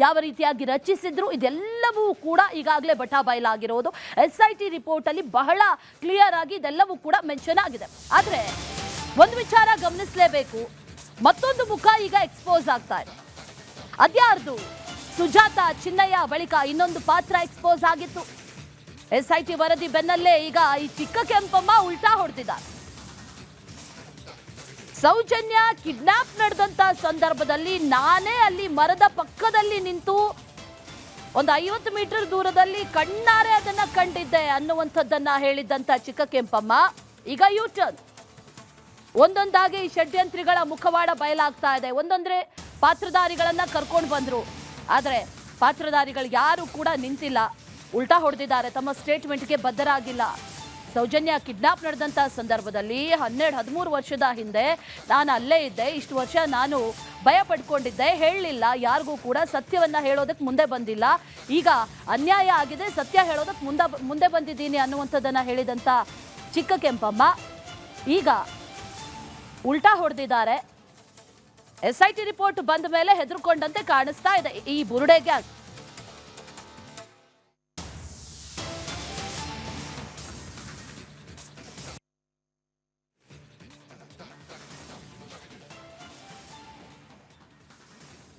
ಯಾವ ರೀತಿಯಾಗಿ ರಚಿಸಿದ್ರು, ಇದೆಲ್ಲವೂ ಕೂಡ ಈಗಾಗಲೇ ಬಟಾಬಯಲಾಗಿರೋದು. SIT ರಿಪೋರ್ಟ್ ಅಲ್ಲಿ ಬಹಳ ಕ್ಲಿಯರ್ ಆಗಿ ಇದೆಲ್ಲವೂ ಕೂಡ ಮೆನ್ಷನ್ ಆಗಿದೆ. ಆದ್ರೆ ಒಂದು ವಿಚಾರ ಗಮನಿಸಲೇಬೇಕು, ಮತ್ತೊಂದು ಮುಖ ಈಗ ಎಕ್ಸ್ಪೋಸ್ ಆಗ್ತಾ ಇದೆ. ಅದ್ಯಾರ್ದು? ಸುಜಾತ ಚಿನ್ನಯ್ಯ ಬಳಿಕ ಇನ್ನೊಂದು ಪಾತ್ರ ಎಕ್ಸ್ಪೋಸ್ ಆಗಿತ್ತು. SIT ವರದಿ ಬೆನ್ನಲ್ಲೇ ಈಗ ಈ ಚಿಕ್ಕ ಕೆಂಪಮ್ಮ ಉಲ್ಟಾ ಹೊಡೆದಿದ್ದಾರೆ. ಸೌಜನ್ಯ ಕಿಡ್ನಾಪ್ ನಡೆದಂತ ಸಂದರ್ಭದಲ್ಲಿ ನಾನೇ ಅಲ್ಲಿ ಮರದ ಪಕ್ಕದಲ್ಲಿ ನಿಂತು ಒಂದು 50 ಮೀಟರ್ ದೂರದಲ್ಲಿ ಕಣ್ಣಾರೆ ಅದನ್ನ ಕಂಡಿದ್ದೆ ಅನ್ನುವಂಥದ್ದನ್ನ ಹೇಳಿದ್ದಂತ ಚಿಕ್ಕ ಕೆಂಪಮ್ಮ ಈಗ ಯೂಟರ್ನ್. ಒಂದೊಂದಾಗಿ ಈ ಷಡ್ಯಂತ್ರಿಗಳ ಮುಖವಾಡ ಬಯಲಾಗ್ತಾ ಇದೆ. ಒಂದೊಂದ್ರೆ ಪಾತ್ರಧಾರಿಗಳನ್ನ ಕರ್ಕೊಂಡು ಬಂದ್ರು, ಆದ್ರೆ ಪಾತ್ರಧಾರಿಗಳು ಯಾರು ಕೂಡ ನಿಂತಿಲ್ಲ, ಉಲ್ಟಾ ಹೊಡೆದಿದ್ದಾರೆ, ತಮ್ಮ ಸ್ಟೇಟ್ಮೆಂಟ್ಗೆ ಬದ್ಧರಾಗಿಲ್ಲ. ಸೌಜನ್ಯ ಕಿಡ್ನಾಪ್ ನಡೆದಂಥ ಸಂದರ್ಭದಲ್ಲಿ 12-13 ವರ್ಷದ ಹಿಂದೆ ನಾನು ಅಲ್ಲೇ ಇದ್ದೆ, ಇಷ್ಟು ವರ್ಷ ನಾನು ಭಯ ಪಡ್ಕೊಂಡಿದ್ದೆ, ಹೇಳಲಿಲ್ಲ ಯಾರಿಗೂ ಕೂಡ, ಸತ್ಯವನ್ನ ಹೇಳೋದಕ್ಕೆ ಮುಂದೆ ಬಂದಿಲ್ಲ, ಈಗ ಅನ್ಯಾಯ ಆಗಿದೆ, ಸತ್ಯ ಹೇಳೋದಕ್ಕೆ ಮುಂದೆ ಬಂದಿದ್ದೀನಿ ಅನ್ನುವಂಥದ್ದನ್ನು ಹೇಳಿದಂಥ ಚಿಕ್ಕ ಕೆಂಪಮ್ಮ ಈಗ ಉಲ್ಟಾ ಹೊಡೆದಿದ್ದಾರೆ. SIT ರಿಪೋರ್ಟ್ ಬಂದ ಮೇಲೆ ಹೆದರ್ಕೊಂಡಂತೆ ಕಾಣಿಸ್ತಾ ಇದೆ ಈ ಬುರುಡೆ ಗ್ಯಾಂಗ್.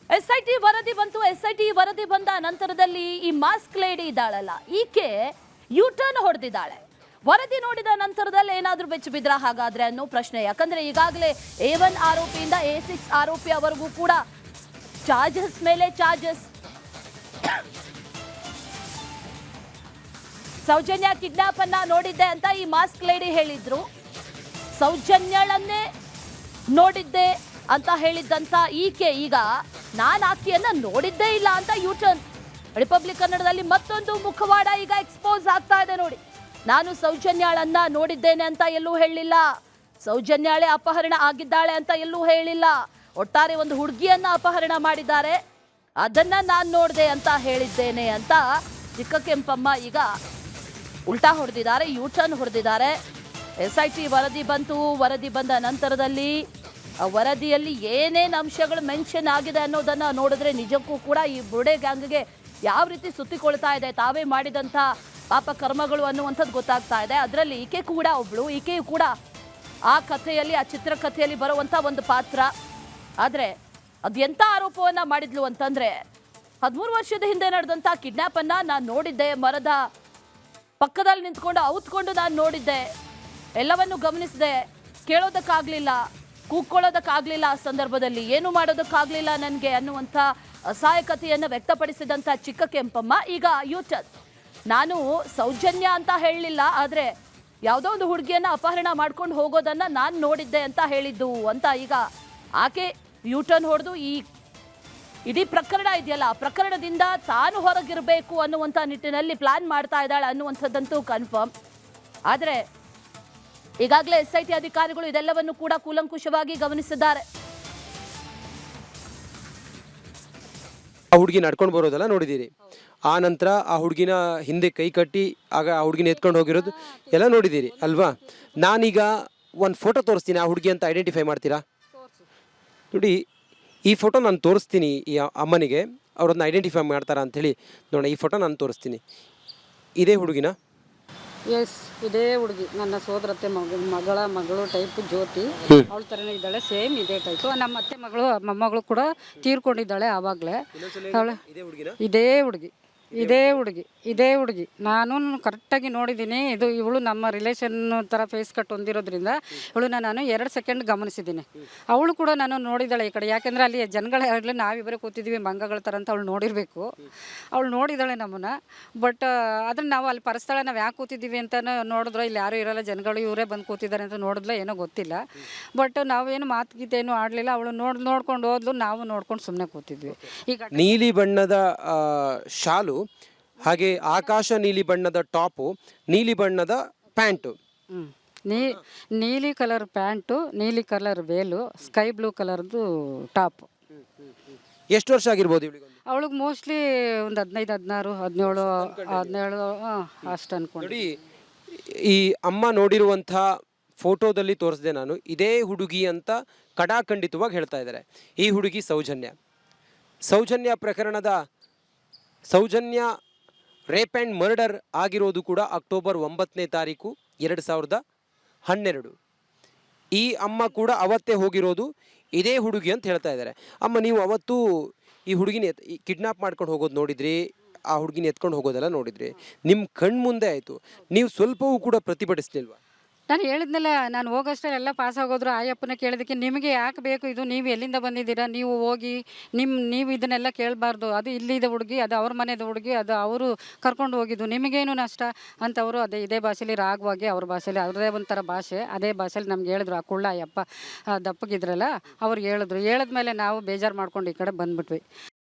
SIT ವರದಿ ಬಂತು. SIT ವರದಿ ಬಂದ ನಂತರದಲ್ಲಿ ಈ ಮಾಸ್ಕ್ ಲೇಡಿ ಇದ್ದಾಳಲ್ಲ, ಈಕೆ ಯೂಟರ್ನ್ ಹೊಡೆದಿದ್ದಾಳೆ. ವರದಿ ನೋಡಿದ ನಂತರದಲ್ಲಿ ಏನಾದರೂ ಬೆಚ್ಚ ಬಿದ್ರ ಹಾಗಾದ್ರೆ ಅನ್ನೋ ಪ್ರಶ್ನೆ. ಯಾಕಂದ್ರೆ ಈಗಾಗಲೇ A1 ಆರೋಪಿಯಿಂದ A6 ಆರೋಪಿಯವರೆಗೂ ಕೂಡ ಚಾರ್ಜಸ್ ಮೇಲೆ ಚಾರ್ಜಸ್. ಸೌಜನ್ಯ ಕಿಡ್ನಾಪ್ ಅನ್ನ ನೋಡಿದ್ದೆ ಅಂತ ಈ ಮಾಸ್ಕ್ ಲೇಡಿ ಹೇಳಿದ್ರು. ಸೌಜನ್ಯಳನ್ನೇ ನೋಡಿದ್ದೆ ಅಂತ ಹೇಳಿದ್ದಂತ ಈಕೆ ಈಗ ನಾನು ಆಕೆಯನ್ನ ನೋಡಿದ್ದೇ ಇಲ್ಲ ಅಂತ ಯೂಟರ್ನ್. ರಿಪಬ್ಲಿಕ್ ಕನ್ನಡದಲ್ಲಿ ಮತ್ತೊಂದು ಮುಖವಾಡ ಈಗ ಎಕ್ಸ್ಪೋಸ್ ಆಗ್ತಾ ಇದೆ ನೋಡಿ. ನಾನು ಸೌಜನ್ಯಾಳನ್ನ ನೋಡಿದ್ದೇನೆ ಅಂತ ಎಲ್ಲೂ ಹೇಳಿಲ್ಲ, ಸೌಜನ್ಯಾಳೆ ಅಪಹರಣ ಆಗಿದ್ದಾಳೆ ಅಂತ ಎಲ್ಲೂ ಹೇಳಿಲ್ಲ, ಒಟ್ಟಾರೆ ಒಂದು ಹುಡುಗಿಯನ್ನ ಅಪಹರಣ ಮಾಡಿದ್ದಾರೆ, ಅದನ್ನ ನಾನು ನೋಡಿದೆ ಅಂತ ಹೇಳಿದ್ದೇನೆ ಅಂತ ಚಿಕ್ಕ ಕೆಂಪಮ್ಮ ಈಗ ಉಲ್ಟಾ ಹೊಡೆದಿದ್ದಾರೆ, ಯೂಟರ್ನ್ ಹೊಡೆದಿದ್ದಾರೆ. SIT ವರದಿ ಬಂತು. ವರದಿ ಬಂದ ನಂತರದಲ್ಲಿ ಆ ವರದಿಯಲ್ಲಿ ಏನೇನು ಅಂಶಗಳು ಮೆನ್ಷನ್ ಆಗಿದೆ ಅನ್ನೋದನ್ನ ನೋಡಿದ್ರೆ ನಿಜಕ್ಕೂ ಕೂಡ ಈ ಬುರುಡೆ ಗ್ಯಾಂಗ್ಗೆ ಯಾವ ರೀತಿ ಸುತ್ತಿಕೊಳ್ತಾ ಇದೆ, ತಾವೇ ಮಾಡಿದಂಥ ಪಾಪ ಕರ್ಮಗಳು ಅನ್ನುವಂಥದ್ದು ಗೊತ್ತಾಗ್ತಾ ಇದೆ. ಅದರಲ್ಲಿ ಈಕೆ ಕೂಡ ಒಬ್ಳು, ಈಕೆಯು ಕೂಡ ಆ ಕಥೆಯಲ್ಲಿ, ಆ ಚಿತ್ರಕಥೆಯಲ್ಲಿ ಬರುವಂಥ ಒಂದು ಪಾತ್ರ. ಆದರೆ ಅದು ಎಂಥ ಆರೋಪವನ್ನು ಮಾಡಿದ್ಲು ಅಂತಂದರೆ, 13 ವರ್ಷದ ಹಿಂದೆ ನಡೆದಂಥ ಕಿಡ್ನಾಪನ್ನು ನಾನು ನೋಡಿದ್ದೆ, ಮರದ ಪಕ್ಕದಲ್ಲಿ ನಿಂತ್ಕೊಂಡು ಔತ್ಕೊಂಡು ನಾನು ನೋಡಿದ್ದೆ, ಎಲ್ಲವನ್ನು ಗಮನಿಸಿದೆ, ಕೇಳೋದಕ್ಕಾಗಲಿಲ್ಲ, ಕೂಗ್ಕೊಳ್ಳೋದಕ್ಕಾಗಲಿಲ್ಲ, ಆ ಸಂದರ್ಭದಲ್ಲಿ ಏನು ಮಾಡೋದಕ್ಕಾಗಲಿಲ್ಲ ನನಗೆ ಅನ್ನುವಂಥ ಅಸಹಾಯಕತೆಯನ್ನು ವ್ಯಕ್ತಪಡಿಸಿದಂಥ ಚಿಕ್ಕ ಕೆಂಪಮ್ಮ ಈಗ ಯೂಟರ್ನ್. ನಾನು ಸೌಜನ್ಯ ಅಂತ ಹೇಳಲಿಲ್ಲ, ಆದರೆ ಯಾವುದೋ ಒಂದು ಹುಡುಗಿಯನ್ನು ಅಪಹರಣ ಮಾಡ್ಕೊಂಡು ಹೋಗೋದನ್ನು ನಾನು ನೋಡಿದ್ದೆ ಅಂತ ಹೇಳಿದ್ದು ಅಂತ ಈಗ ಆಕೆ ಯೂಟರ್ನ್ ಹೊಡೆದು ಈ ಇಡೀ ಪ್ರಕರಣ ಇದೆಯಲ್ಲ, ಆ ಪ್ರಕರಣದಿಂದ ತಾನು ಹೊರಗಿರಬೇಕು ಅನ್ನುವಂಥ ನಿಟ್ಟಿನಲ್ಲಿ ಪ್ಲಾನ್ ಮಾಡ್ತಾ ಇದ್ದಾಳೆ ಅನ್ನುವಂಥದ್ದಂತೂ ಕನ್ಫರ್ಮ್. ಆದರೆ ಈಗಾಗಲೇ SIT ಅಧಿಕಾರಿಗಳು ಇದೆಲ್ಲವನ್ನು ಕೂಡ ಕೂಲಂಕುಷವಾಗಿ ಗಮನಿಸಿದ್ದಾರೆ. ಆ ಹುಡುಗಿ ನಡ್ಕೊಂಡು ಬರೋದೆಲ್ಲ ನೋಡಿದ್ದೀರಿ. ಆ ನಂತರ ಆ ಹುಡುಗಿನ ಹಿಂದೆ ಕೈ ಕಟ್ಟಿ ಆಗ ಆ ಹುಡುಗಿನ ಎತ್ಕೊಂಡು ಹೋಗಿರೋದು ಎಲ್ಲ ನೋಡಿದ್ದೀರಿ ಅಲ್ವಾ? ನಾನೀಗ ಒಂದು ಫೋಟೋ ತೋರಿಸ್ತೀನಿ, ಆ ಹುಡುಗಿ ಅಂತ ಐಡೆಂಟಿಫೈ ಮಾಡ್ತೀರಾ? ನೋಡಿ, ಈ ಫೋಟೋ ನಾನು ತೋರಿಸ್ತೀನಿ ಈ ಅಮ್ಮನಿಗೆ, ಅವ್ರನ್ನ ಐಡೆಂಟಿಫೈ ಮಾಡ್ತಾರಾ ಅಂಥೇಳಿ ನೋಡೋಣ. ಈ ಫೋಟೋ ನಾನು ತೋರಿಸ್ತೀನಿ. ಇದೇ ಹುಡುಗಿನ? ಎಸ್, ಇದೇ ಹುಡುಗಿ, ನನ್ನ ಸೋದರತ್ತೆ ಮಗಳು ಟೈಪ್ ಜ್ಯೋತಿ, ಅವಳ ಥರನೇ ಇದ್ದಾಳೆ, ಸೇಮ್ ಇದೇ ಟೈಪು. ನಮ್ಮ ಅತ್ತೆ ಮಗಳು ಮೊಮ್ಮಗಳು ಕೂಡ ತೀರ್ಕೊಂಡಿದ್ದಾಳೆ ಆವಾಗಲೇ. ಅವಳು ಇದೇ ಹುಡುಗಿ ನಾನು ಕರೆಕ್ಟಾಗಿ ನೋಡಿದ್ದೀನಿ. ಇವಳು ನಮ್ಮ ರಿಲೇಷನ್ ಥರ ಫೇಸ್ ಕಟ್ ಹೊಂದಿರೋದ್ರಿಂದ ಇವಳನ್ನ ನಾನು 2 ಸೆಕೆಂಡ್ ಗಮನಿಸಿದ್ದೀನಿ. ಅವಳು ಕೂಡ ನಾನು ನೋಡಿದ್ದಾಳೆ ಈ ಕಡೆ, ಯಾಕೆಂದರೆ ಅಲ್ಲಿ ಜನಗಳಾಗಲಿ ನಾವಿಬ್ಬರೇ ಕೂತಿದ್ದೀವಿ ಮಂಗಗಳ ಥರ ಅಂತ ಅವಳು ನೋಡಿರಬೇಕು. ಅವಳು ನೋಡಿದ್ದಾಳೆ ನಮ್ಮನ್ನು. ಬಟ್ ಅದನ್ನು ನಾವು ಅಲ್ಲಿ ಪರಸ್ಥಳ ನಾವು ಯಾಕೆ ಕೂತಿದ್ದೀವಿ ಅಂತ ನೋಡಿದ್ರೆ ಇಲ್ಲಿ ಯಾರೂ ಇರೋಲ್ಲ, ಜನಗಳು ಇವರೇ ಬಂದು ಕೂತಿದ್ದಾರೆ ಅಂತ ನೋಡಿದ್ಲ ಏನೋ ಗೊತ್ತಿಲ್ಲ. ಬಟ್ ನಾವೇನು ಮಾತುಗೀತೆ ಏನೂ ಆಡಲಿಲ್ಲ. ಅವಳು ನೋಡ್ಕೊಂಡು ಹೋದ್ಲು, ನಾವು ನೋಡ್ಕೊಂಡು ಸುಮ್ಮನೆ ಕೂತಿದ್ವಿ. ಈಗ ನೀಲಿ ಬಣ್ಣದ ಶಾಲು, ಹಾಗೆ ಆಕಾಶ ನೀಲಿ ಬಣ್ಣದ ಟಾಪು, ನೀಲಿ ಬಣ್ಣದ ಪ್ಯಾಂಟು, ನೀಲಿ ಕಲರ್ ಪ್ಯಾಂಟು, ನೀಲಿ ಕಲರ್ ವೇಲು, ಸ್ಕೈ ಬ್ಲೂ ಕಲರ್ದು ಟಾಪ್. ಎಷ್ಟು ವರ್ಷ ಆಗಿರ್ಬೋದು ಇವಳಿಗೆ? ಅವಳಿಗೆ ಮೋಸ್ಟ್ಲಿ ಒಂದು 15, 16, 17 ಅಷ್ಟು ಅನ್ಕೊಂಡು. ನೋಡಿ, ಈ ಅಮ್ಮ ನೋಡಿರುವಂಥ ಫೋಟೋದಲ್ಲಿ ತೋರಿಸಿದೆ ನಾನು, ಇದೇ ಹುಡುಗಿ ಅಂತ ಕಡಾಖಂಡಿತವಾಗಿ ಹೇಳ್ತಾ ಇದ್ದಾರೆ. ಈ ಹುಡುಗಿ ಸೌಜನ್ಯ ಪ್ರಕರಣದ ಸೌಜನ್ಯ ರೇಪ್ ಆ್ಯಂಡ್ ಮರ್ಡರ್ ಆಗಿರೋದು ಕೂಡ ಅಕ್ಟೋಬರ್ 9ನೇ ತಾರೀಕು 2012. ಈ ಅಮ್ಮ ಕೂಡ ಅವತ್ತೇ ಹೋಗಿರೋದು ಇದೇ ಹುಡುಗಿ ಅಂತ ಹೇಳ್ತಾ ಇದ್ದಾರೆ. ಅಮ್ಮ, ನೀವು ಅವತ್ತು ಈ ಹುಡುಗಿನ ಕಿಡ್ನಾಪ್ ಮಾಡ್ಕೊಂಡು ಹೋಗೋದು ನೋಡಿದ್ರಿ, ಆ ಹುಡುಗಿನ ಎತ್ಕೊಂಡು ಹೋಗೋದೆಲ್ಲ ನೋಡಿದ್ರಿ, ನಿಮ್ಮ ಕಣ್ಮುಂದೆ ಆಯಿತು, ನೀವು ಸ್ವಲ್ಪವೂ ಕೂಡ ಪ್ರತಿಭಟಿಸ್ಲಿಲ್ವಾ? ನಾನು ಹೇಳಿದ್ನಲ್ಲ, ನಾನು ಹೋಗೋಷ್ಟರಲ್ಲಿ ಎಲ್ಲ ಪಾಸ್ ಆಗೋದ್ರು. ಆಯಪ್ಪನ ಕೇಳಿದಕ್ಕೆ ನಿಮಗೆ ಯಾಕೆ ಬೇಕು ಇದು, ನೀವು ಎಲ್ಲಿಂದ ಬಂದಿದ್ದೀರಾ, ನೀವು ಹೋಗಿ ನೀವು ಇದನ್ನೆಲ್ಲ ಕೇಳಬಾರ್ದು, ಅದು ಇಲ್ಲಿದೆ ಹುಡುಗಿ, ಅದು ಅವ್ರ ಮನೆಯದು ಹುಡುಗಿ, ಅದು ಅವರು ಕರ್ಕೊಂಡು ಹೋಗಿದ್ದು, ನಿಮಗೇನು ನಷ್ಟ ಅಂತವರು ಇದೇ ಭಾಷೆಯಲ್ಲಿ ರಾಗವಾಗಿ ಅವ್ರ ಭಾಷೆಯಲ್ಲಿ ಅವ್ರದೇ ಒಂಥರ ಭಾಷೆ, ಅದೇ ಭಾಷೆಯಲ್ಲಿ ನಮ್ಗೆ ಹೇಳಿದ್ರು. ಆ ಕುಳ್ಳ ಅಯ್ಯಪ್ಪ ದಪ್ಪಗಿದ್ರಲ್ಲ ಅವ್ರಿಗೆ ಹೇಳಿದ್ಮೇಲೆ ನಾವು ಬೇಜಾರು ಮಾಡ್ಕೊಂಡು ಈ ಕಡೆ ಬಂದ್ಬಿಟ್ವಿ.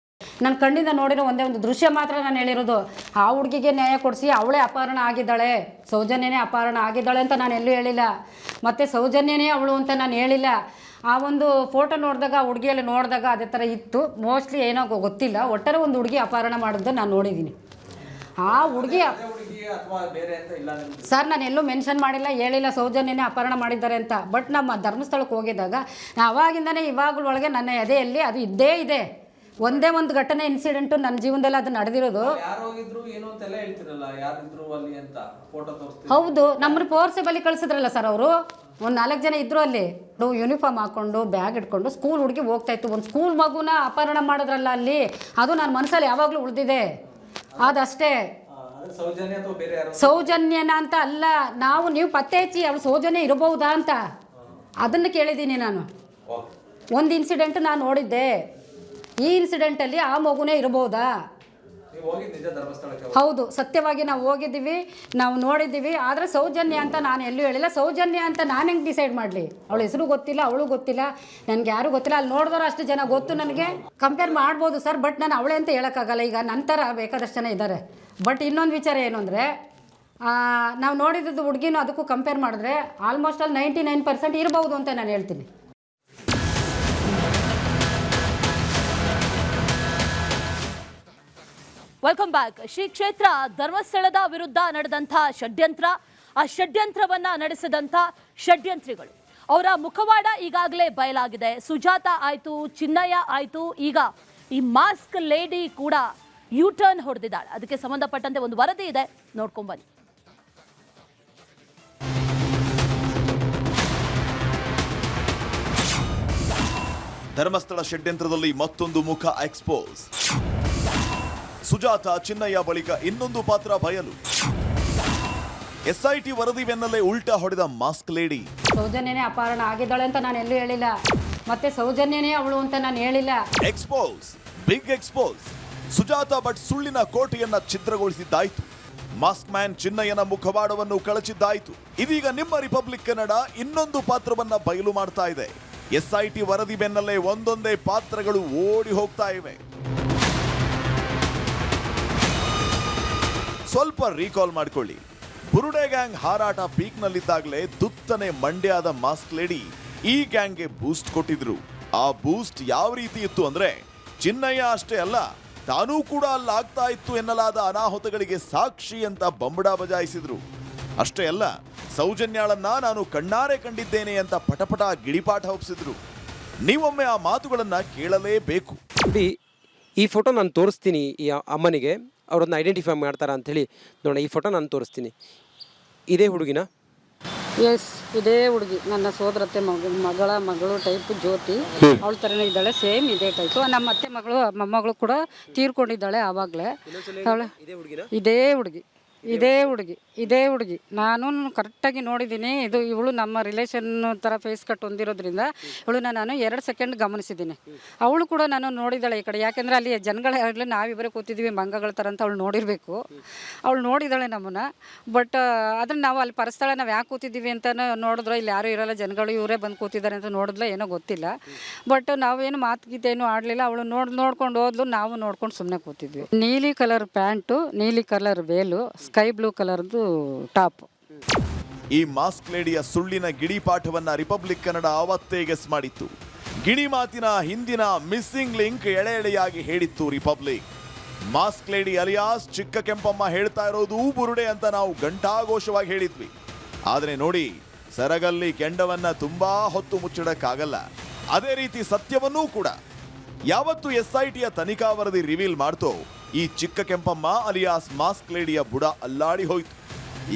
ನನ್ನ ಕಣ್ಣಿಂದ ನೋಡಿರೋ ಒಂದೇ ಒಂದು ದೃಶ್ಯ ಮಾತ್ರ ನಾನು ಹೇಳಿರೋದು. ಆ ಹುಡುಗಿಗೆ ನ್ಯಾಯ ಕೊಡಿಸಿ ಅವಳೇ ಅಪಹರಣ ಆಗಿದ್ದಾಳೆ, ಸೌಜನ್ಯನೇ ಅಪಹರಣ ಆಗಿದ್ದಾಳೆ ಅಂತ ನಾನು ಎಲ್ಲೂ ಹೇಳಿಲ್ಲ. ಮತ್ತು ಸೌಜನ್ಯನೇ ಅವಳು ಅಂತ ನಾನು ಹೇಳಿಲ್ಲ. ಆ ಒಂದು ಫೋಟೋ ನೋಡಿದಾಗ ಆ ಹುಡುಗಿಯಲ್ಲಿ ನೋಡಿದಾಗ ಅದೇ ಥರ ಇತ್ತು. ಮೋಸ್ಟ್ಲಿ ಏನೋ ಗೊತ್ತಿಲ್ಲ, ಒಟ್ಟಾರೆ ಒಂದು ಹುಡುಗಿ ಅಪಹರಣ ಮಾಡಿದ್ದು ನಾನು ನೋಡಿದ್ದೀನಿ. ಆ ಹುಡುಗಿ ಸರ್ ನಾನು ಎಲ್ಲೂ ಮೆನ್ಷನ್ ಮಾಡಿಲ್ಲ, ಹೇಳಿಲ್ಲ ಸೌಜನ್ಯನೇ ಅಪಹರಣ ಮಾಡಿದ್ದಾರೆ ಅಂತ. ಬಟ್ ನಮ್ಮ ಧರ್ಮಸ್ಥಳಕ್ಕೆ ಹೋಗಿದ್ದಾಗ ಅವಾಗಿಂದನೇ ಇವಾಗಲೊಳಗೆ ನನ್ನ ಎದೆಯಲ್ಲಿ ಅದು ಇದ್ದೇ ಇದೆ. ಒಂದೇ ಒಂದು ಘಟನೆ ಇನ್ಸಿಡೆಂಟು ನನ್ನ ಜೀವನದಲ್ಲಿ ಅದು ನಡೆದಿರೋದು. ಹೌದು, ನಮ್ಮನ್ನು ಫೋರ್ಸೇಬಲಿ ಕಳಿಸಿದ್ರಲ್ಲ ಸರ್ ಅವರು. ಒಂದು 4 ಜನ ಇದ್ರು ಅಲ್ಲಿ, ಯೂನಿಫಾರ್ಮ್ ಹಾಕ್ಕೊಂಡು ಬ್ಯಾಗ್ ಇಟ್ಕೊಂಡು ಸ್ಕೂಲ್ ಹುಡುಗಿ ಹೋಗ್ತಾ ಇತ್ತು. ಒಂದು ಸ್ಕೂಲ್ ಮಗುನ ಅಪಹರಣ ಮಾಡಿದ್ರಲ್ಲ ಅಲ್ಲಿ, ಅದು ನನ್ನ ಮನಸ್ಸಲ್ಲಿ ಯಾವಾಗಲೂ ಉಳಿದಿದೆ. ಅದಷ್ಟೇ. ಸೌಜನ್ಯನ ಅಂತ ಅಲ್ಲ, ನೀವು ಪತ್ತೆ ಹಚ್ಚಿ ಅವಳು ಸೌಜನ್ಯ ಇರಬಹುದಾ ಅಂತ ಅದನ್ನು ಕೇಳಿದ್ದೀನಿ ನಾನು. ಒಂದು ಇನ್ಸಿಡೆಂಟ್ ನಾನು ನೋಡಿದ್ದೆ, ಈ ಇನ್ಸಿಡೆಂಟಲ್ಲಿ ಆ ಮಗುನೇ ಇರಬಹುದಾ? ಹೌದು, ಸತ್ಯವಾಗಿ ನಾವು ಹೋಗಿದ್ದೀವಿ, ನಾವು ನೋಡಿದ್ದೀವಿ. ಆದರೆ ಸೌಜನ್ಯ ಅಂತ ನಾನು ಎಲ್ಲೂ ಹೇಳಿಲ್ಲ. ಸೌಜನ್ಯ ಅಂತ ನಾನು ಹೆಂಗೆ ಡಿಸೈಡ್ ಮಾಡಲಿ? ಅವಳ ಹೆಸರು ಗೊತ್ತಿಲ್ಲ, ಅವಳು ಗೊತ್ತಿಲ್ಲ, ನನಗೆ ಯಾರೂ ಗೊತ್ತಿಲ್ಲ. ಅಲ್ಲಿ ನೋಡಿದವರು ಅಷ್ಟು ಜನ ಗೊತ್ತು ನನಗೆ. ಕಂಪೇರ್ ಮಾಡ್ಬೋದು ಸರ್, ಬಟ್ ನಾನು ಅವಳೇ ಅಂತ ಹೇಳೋಕ್ಕಾಗಲ್ಲ. ಈಗ ನಂತರ ಬೇಕಾದಷ್ಟು ಜನ ಇದ್ದಾರೆ. ಬಟ್ ಇನ್ನೊಂದು ವಿಚಾರ ಏನು ಅಂದರೆ, ನಾವು ನೋಡಿದ್ದು ಹುಡುಗಿನೂ ಅದಕ್ಕೂ ಕಂಪೇರ್ ಮಾಡಿದ್ರೆ ಆಲ್ಮೋಸ್ಟ್ ಅಲ್ಲಿ 99% ಇರಬಹುದು ಅಂತ ನಾನು ಹೇಳ್ತೀನಿ. Welcome back. ಶ್ರೀ ಕ್ಷೇತ್ರ ಧರ್ಮಸ್ಥಳದ ವಿರುದ್ಧ ನಡೆದಂಥ ಷಡ್ಯಂತ್ರ, ಆ ಷಡ್ಯಂತ್ರವನ್ನ ನಡೆಸಿದಂಥ ಷಡ್ಯಂತ್ರಿಗಳು, ಅವರ ಮುಖವಾಡ ಈಗಾಗಲೇ ಬಯಲಾಗಿದೆ. ಸುಜಾತ ಆಯ್ತು, ಚಿನ್ನಯ್ಯ ಆಯ್ತು, ಈಗ ಈ ಮಾಸ್ಕ್ ಲೇಡಿ ಕೂಡ ಯೂಟರ್ನ್ ಹೊಡೆದಿದ್ದಾಳೆ. ಅದಕ್ಕೆ ಸಂಬಂಧಪಟ್ಟಂತೆ ಒಂದು ವರದಿ ಇದೆ, ನೋಡ್ಕೊಂಡ್ಬನ್ನಿ. ಧರ್ಮಸ್ಥಳ ಷಡ್ಯಂತ್ರದಲ್ಲಿ ಮತ್ತೊಂದು ಮುಖ ಎಕ್ಸ್ಪೋಸ್. ಸುಜಾತ, ಚಿನ್ನಯ್ಯ ಬಳಿಕ ಇನ್ನೊಂದು ಪಾತ್ರ ಬಯಲು. SIT ವರದಿ ಬೆನ್ನಲ್ಲೇ ಉಲ್ಟಾ ಹೊಡೆದ ಮಾಸ್ಕ್ ಲೇಡಿ. ಸೌಜನ್ಯನೇ ಅಪಹರಣ ಆಗಿದ್ದಾಳೆ ಅಂತ ನಾನು ಎಲ್ಲೂ ಹೇಳಿಲ್ಲ, ಮತ್ತೆ ಸೌಜನ್ಯನೇ ಅವಳು ಅಂತ ನಾನು ಹೇಳಿಲ್ಲ. Expose, big expose. Sujata Bhat ಸುಳ್ಳಿನ ಕೋಟೆಯನ್ನ ಛಿದ್ರಗೊಳಿಸಿದ್ದಾಯ್ತು. Mask man ಚಿನ್ನಯ್ಯನ ಮುಖವಾಡವನ್ನು ಕಳಚಿದ್ದಾಯ್ತು. ಇದೀಗ ನಿಮ್ಮ ರಿಪಬ್ಲಿಕ್ ಕನ್ನಡ ಇನ್ನೊಂದು ಪಾತ್ರವನ್ನ ಬಯಲು ಮಾಡ್ತಾ ಇದೆ. SIT ವರದಿ ಬೆನ್ನಲ್ಲೇ ಒಂದೊಂದೇ ಪಾತ್ರಗಳು ಓಡಿ ಹೋಗ್ತಾ ಇವೆ. ಸ್ವಲ್ಪ ರೀಕಾಲ್ ಮಾಡ್ಕೊಳ್ಳಿ. ಬುರುಡೆ ಗ್ಯಾಂಗ್ ಹಾರಾಟ ಪೀಕ್ನಲ್ಲಿದ್ದಾಗಲೇ ದುತ್ತನೆ ಮಂಡ್ಯದ ಮಾಸ್ಕ್ ಲೇಡಿ ಈ ಗ್ಯಾಂಗ್ಗೆ ಬೂಸ್ಟ್ ಕೊಟ್ಟಿದ್ರು. ಆ ಬೂಸ್ಟ್ ಯಾವ ರೀತಿ ಇತ್ತು ಅಂದ್ರೆ, ಚಿನ್ನಯ್ಯ ಅಷ್ಟೇ ಅಲ್ಲ, ತಾನೂ ಕೂಡ ಅಲ್ಲಾಗ್ತಾ ಇತ್ತು ಎನ್ನಲಾದ ಅನಾಹುತಗಳಿಗೆ ಸಾಕ್ಷಿ ಅಂತ ಬಂಬಡ ಬಜಾಯಿಸಿದ್ರು. ಅಷ್ಟೇ ಅಲ್ಲ, ಸೌಜನ್ಯಾಳನ್ನ ನಾನು ಕಣ್ಣಾರೆ ಕಂಡಿದ್ದೇನೆ ಅಂತ ಪಟಪಟ ಗಿಡಿಪಾಠ ಒಪ್ಪಿಸಿದ್ರು. ನೀವೊಮ್ಮೆ ಆ ಮಾತುಗಳನ್ನ ಕೇಳಲೇಬೇಕು. ಈ ಫೋಟೋ ನಾನು ತೋರಿಸ್ತೀನಿ ಈ ಅಮ್ಮನಿಗೆ, ಅವ್ರನ್ನ ಐಡೆಂಟಿಫೈ ಮಾಡ್ತಾರಾ ಅಂಥೇಳಿ ನೋಡೋಣ. ಈ ಫೋಟೋ ನಾನು ತೋರಿಸ್ತೀನಿ. ಇದೇ ಹುಡುಗಿನ? ಎಸ್, ಇದೇ ಹುಡುಗಿ, ನನ್ನ ಸೋದರತ್ತೆ ಮಗಳು ಟೈಪ್ ಜ್ಯೋತಿ. ಅವಳ ಥರನೇ ಇದ್ದಾಳೆ, ಸೇಮ್ ಇದೇ ಟೈಪು. ನಮ್ಮ ಅತ್ತೆ ಮಗಳು ಮೊಮ್ಮಗಳು ಕೂಡ ತೀರ್ಕೊಂಡಿದ್ದಾಳೆ ಆವಾಗಲೇ. ಇದೇ ಹುಡುಗಿ ನಾನು ಕರೆಕ್ಟಾಗಿ ನೋಡಿದ್ದೀನಿ. ಇವಳು ನಮ್ಮ ರಿಲೇಷನ್ ಥರ ಫೇಸ್ ಕಟ್ ಹೊಂದಿರೋದ್ರಿಂದ ಇವಳನ್ನ ನಾನು 2 ಸೆಕೆಂಡ್ ಗಮನಿಸಿದ್ದೀನಿ. ಅವಳು ಕೂಡ ನಾನು ನೋಡಿದ್ದಾಳೆ ಈ ಕಡೆ, ಯಾಕೆಂದರೆ ಅಲ್ಲಿ ಜನಗಳಾಗಲಿ ನಾವಿಬ್ಬರೇ ಕೂತಿದ್ದೀವಿ ಮಂಗಗಳ ಥರ ಅಂತ ಅವಳು ನೋಡಿರಬೇಕು. ಅವಳು ನೋಡಿದ್ದಾಳೆ ನಮ್ಮನ್ನು. ಬಟ್ ಅದನ್ನು ನಾವು ಅಲ್ಲಿ ಪರಸ್ಥಳ ನಾವು ಯಾಕೆ ಕೂತಿದ್ದೀವಿ ಅಂತ ನೋಡಿದ್ರೆ ಇಲ್ಲಿ ಯಾರೂ ಇರೋಲ್ಲ, ಜನಗಳು ಇವರೇ ಬಂದು ಕೂತಿದ್ದಾರೆ ಅಂತ ನೋಡಿದ್ಲ ಏನೋ ಗೊತ್ತಿಲ್ಲ. ಬಟ್ ನಾವೇನು ಮಾತುಗೀತೇನು ಆಡಲಿಲ್ಲ. ಅವಳು ನೋಡ್ಕೊಂಡು ಹೋದ್ಲು, ನಾವು ನೋಡ್ಕೊಂಡು ಸುಮ್ಮನೆ ಕೂತಿದ್ವಿ. ನೀಲಿ ಕಲರ್ ಪ್ಯಾಂಟು, ನೀಲಿ ಕಲರ್ ವೇಲು, ಸ್ಕೈ ಬ್ಲೂ ಕಲರ್ದು ಟಾಪ್. ಈ ಮಾಸ್ಕ್ ಲೇಡಿಯ ಸುಳ್ಳಿನ ಗಿಡಿಪಾಠವನ್ನ ರಿಪಬ್ಲಿಕ್ ಕನ್ನಡ ಅವತ್ತೇ ಗೆಸ್ ಮಾಡಿತ್ತು. ಗಿಣಿ ಮಾತಿನ ಹಿಂದಿನ ಮಿಸ್ಸಿಂಗ್ ಲಿಂಕ್ ಎಳೆ ಎಳೆಯಾಗಿ ಹೇಳಿತ್ತು ರಿಪಬ್ಲಿಕ್. ಮಾಸ್ಕ್ ಲೇಡಿ ಅಲಿಯಾಸ್ ಚಿಕ್ಕ ಕೆಂಪಮ್ಮ ಹೇಳ್ತಾ ಇರೋದು ಬುರುಡೆ ಅಂತ ನಾವು ಘಂಟಾಘೋಷವಾಗಿ ಹೇಳಿದ್ವಿ. ಆದ್ರೆ ನೋಡಿ, ಸರಗಲ್ಲಿ ಕೆಂಡವನ್ನ ತುಂಬಾ ಹೊತ್ತು ಮುಚ್ಚಿಡಕ್ಕಾಗಲ್ಲ. ಅದೇ ರೀತಿ ಸತ್ಯವನ್ನೂ ಕೂಡ ಯಾವತ್ತು SITಯ ತನಿಖಾ ವರದಿ ರಿವೀಲ್ ಮಾಡ್ತೋ, ಈ ಚಿಕ್ಕ ಕೆಂಪಮ್ಮ ಅಲಿಯಾಸ್ ಮಾಸ್ಕ್ ಲೇಡಿಯ ಬುಡ ಅಲ್ಲಾಡಿ ಹೋಯ್ತು.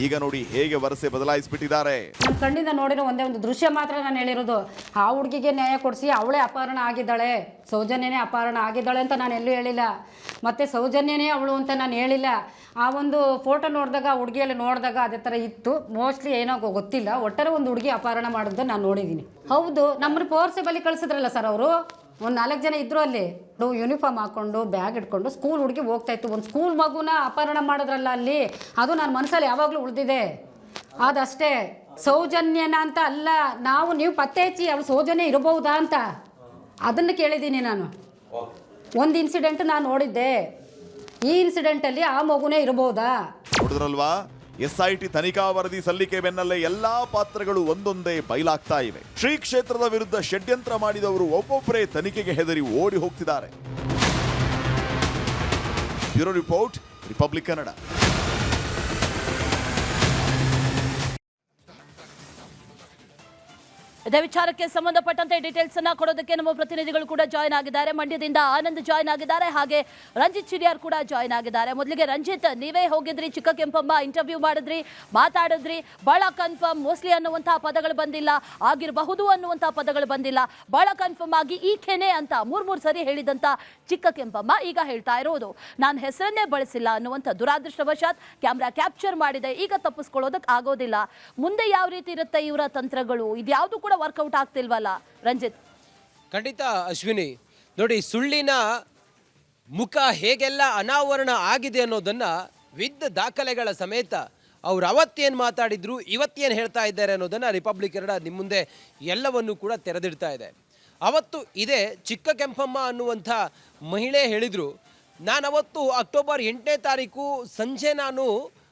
ಈಗ ನೋಡಿ ಹೇಗೆ ವರಸೆ ಬದಲಾಯಿಸ್ಬಿಟ್ಟಿದ್ದಾರೆ. ನನ್ನ ಕಣ್ಣಿಂದ ನೋಡಿರೋ ಒಂದೇ ಒಂದು ದೃಶ್ಯ ಮಾತ್ರ ನಾನು ಹೇಳಿರೋದು. ಆ ಹುಡುಗಿಗೆ ನ್ಯಾಯ ಕೊಡಿಸಿ ಅವಳೇ ಅಪಹರಣ ಆಗಿದ್ದಾಳೆ, ಸೌಜನ್ಯನೇ ಅಪಹರಣ ಆಗಿದ್ದಾಳೆ ಅಂತ ನಾನು ಎಲ್ಲೂ ಹೇಳಿಲ್ಲ. ಮತ್ತು ಸೌಜನ್ಯನೇ ಅವಳು ಅಂತ ನಾನು ಹೇಳಿಲ್ಲ. ಆ ಒಂದು ಫೋಟೋ ನೋಡಿದಾಗ ಆ ಹುಡುಗಿಯಲ್ಲಿ ನೋಡಿದಾಗ ಅದೇ ಥರ ಇತ್ತು. ಮೋಸ್ಟ್ಲಿ ಏನೋ ಗೊತ್ತಿಲ್ಲ, ಒಟ್ಟಾರೆ ಒಂದು ಹುಡುಗಿ ಅಪಹರಣ ಮಾಡಿದ್ದು ನಾನು ನೋಡಿದ್ದೀನಿ. ಹೌದು, ನಮ್ಮನ್ನು ಫೋರ್ಸೇಬಲಿ ಕಳಿಸಿದ್ರಲ್ಲ ಸರ್ ಅವರು. ಒಂದು 4 ಜನ ಇದ್ರು ಅಲ್ಲಿ, ಯೂನಿಫಾರ್ಮ್ ಹಾಕ್ಕೊಂಡು ಬ್ಯಾಗ್ ಇಟ್ಕೊಂಡು ಸ್ಕೂಲ್ ಹುಡುಗಿ ಹೋಗ್ತಾ ಇತ್ತು. ಒಂದು ಸ್ಕೂಲ್ ಮಗುನ ಅಪಹರಣ ಮಾಡಿದ್ರಲ್ಲ ಅಲ್ಲಿ, ಅದು ನನ್ನ ಮನಸ್ಸಲ್ಲಿ ಯಾವಾಗಲೂ ಉಳಿದಿದೆ. ಅದಷ್ಟೇ. ಸೌಜನ್ಯನ ಅಂತ ಅಲ್ಲ, ನೀವು ಪತ್ತೆ ಹಚ್ಚಿ ಅವಳು ಸೌಜನ್ಯ ಇರಬಹುದಾ ಅಂತ ಅದನ್ನು ಕೇಳಿದ್ದೀನಿ ನಾನು. ಒಂದು ಇನ್ಸಿಡೆಂಟ್ ನಾನು ನೋಡಿದ್ದೆ, ಈ ಇನ್ಸಿಡೆಂಟಲ್ಲಿ ಆ ಮಗುನೇ ಇರ್ಬೋದಾ? ನೋಡಿದ್ರಲ್ವಾ, SIT ತನಿಖಾ ವರದಿ ಸಲ್ಲಿಕೆ ಬೆನ್ನಲ್ಲೇ ಎಲ್ಲಾ ಪಾತ್ರಗಳು ಒಂದೊಂದೇ ಬಯಲಾಗ್ತಾ ಇವೆ. ಶ್ರೀ ಕ್ಷೇತ್ರದ ವಿರುದ್ಧ ಷಡ್ಯಂತ್ರ ಮಾಡಿದವರು ಒಬ್ಬೊಬ್ಬರೇ ತನಿಖೆಗೆ ಹೆದರಿ ಓಡಿ ಹೋಗ್ತಿದ್ದಾರೆ. Bureau report, republic Kannada. ಇದೇ ವಿಚಾರಕ್ಕೆ ಸಂಬಂಧಪಟ್ಟಂತೆ ಡೀಟೇಲ್ಸ್ ಅನ್ನ ಕೊಡೋದಕ್ಕೆ ನಮ್ಮ ಪ್ರತಿನಿಧಿಗಳು ಕೂಡ ಜಾಯ್ನ್ ಆಗಿದ್ದಾರೆ. ಮಂಡ್ಯದಿಂದ ಆನಂದ್ ಜಾಯ್ನ್ ಆಗಿದ್ದಾರೆ, ಹಾಗೆ ರಂಜಿತ್ ಚಿಡಿಯಾರ್ ಕೂಡ ಜಾಯ್ನ್ ಆಗಿದ್ದಾರೆ. ಮೊದಲಿಗೆ ರಂಜಿತ್, ನೀವೇ ಹೋಗಿದ್ರಿ, ಚಿಕ್ಕ ಕೆಂಪಮ್ಮ ಇಂಟರ್ವ್ಯೂ ಮಾಡಿದ್ರಿ, ಮಾತಾಡಿದ್ರಿ, ಬಹಳ ಕನ್ಫರ್ಮ್, ಮೋಸ್ಟ್ಲಿ ಅನ್ನುವಂತಹ ಪದಗಳು ಬಂದಿಲ್ಲ, ಆಗಿರಬಹುದು ಅನ್ನುವಂತಹ ಪದಗಳು ಬಂದಿಲ್ಲ, ಬಹಳ ಕನ್ಫರ್ಮ್ ಆಗಿ ಈಕೆನೆ ಅಂತ ಮೂರ್ ಸರಿ ಹೇಳಿದಂತ ಚಿಕ್ಕ ಕೆಂಪಮ್ಮ ಈಗ ಹೇಳ್ತಾ ಇರೋದು ನಾನು ಹೆಸರನ್ನೇ ಬಳಸಿಲ್ಲ ಅನ್ನುವಂಥ ದುರಾದೃಷ್ಟವಶಾತ್ ಕ್ಯಾಮ್ರಾ ಕ್ಯಾಪ್ಚರ್ ಮಾಡಿದೆ, ಈಗ ತಪ್ಪಿಸ್ಕೊಳ್ಳೋದಕ್ಕೆ ಆಗೋದಿಲ್ಲ. ಮುಂದೆ ಯಾವ ರೀತಿ ಇರುತ್ತೆ ಇವರ ತಂತ್ರಗಳು, ಇದ್ಯಾವುದು ಕೂಡ ವರ್ಕೌಟ್ ಆಗ್ತಿಲ್ವಲ್ಲ ರಂಜಿತ್? ಖಂಡಿತ ಅಶ್ವಿನಿ, ನೋಡಿ, ಸುಳ್ಳಿನ ಮುಖ ಹೇಗೆಲ್ಲ ಅನಾವರಣ ಆಗಿದೆ ಅನ್ನೋದನ್ನ ವಿದ್ ದಾಖಲೆಗಳ ಸಮೇತ ಅವ್ರು ಅವತ್ತೇನು ಮಾತಾಡಿದ್ರು, ಇವತ್ತೇನು ಹೇಳ್ತಾ ಇದ್ದಾರೆ ಅನ್ನೋದನ್ನ ರಿಪಬ್ಲಿಕ್ ಕನ್ನಡ ನಿಮ್ಮ ಮುಂದೆ ಎಲ್ಲವನ್ನು ಕೂಡ ತೆರೆದಿಡ್ತಾ ಇದೆ. ಅವತ್ತು ಇದೇ ಚಿಕ್ಕ ಕೆಂಪಮ್ಮ ಅನ್ನುವಂಥ ಮಹಿಳೆ ಹೇಳಿದರು, ನಾನು ಅವತ್ತು ಅಕ್ಟೋಬರ್ 8ನೇ ತಾರೀಕು ಸಂಜೆ ನಾನು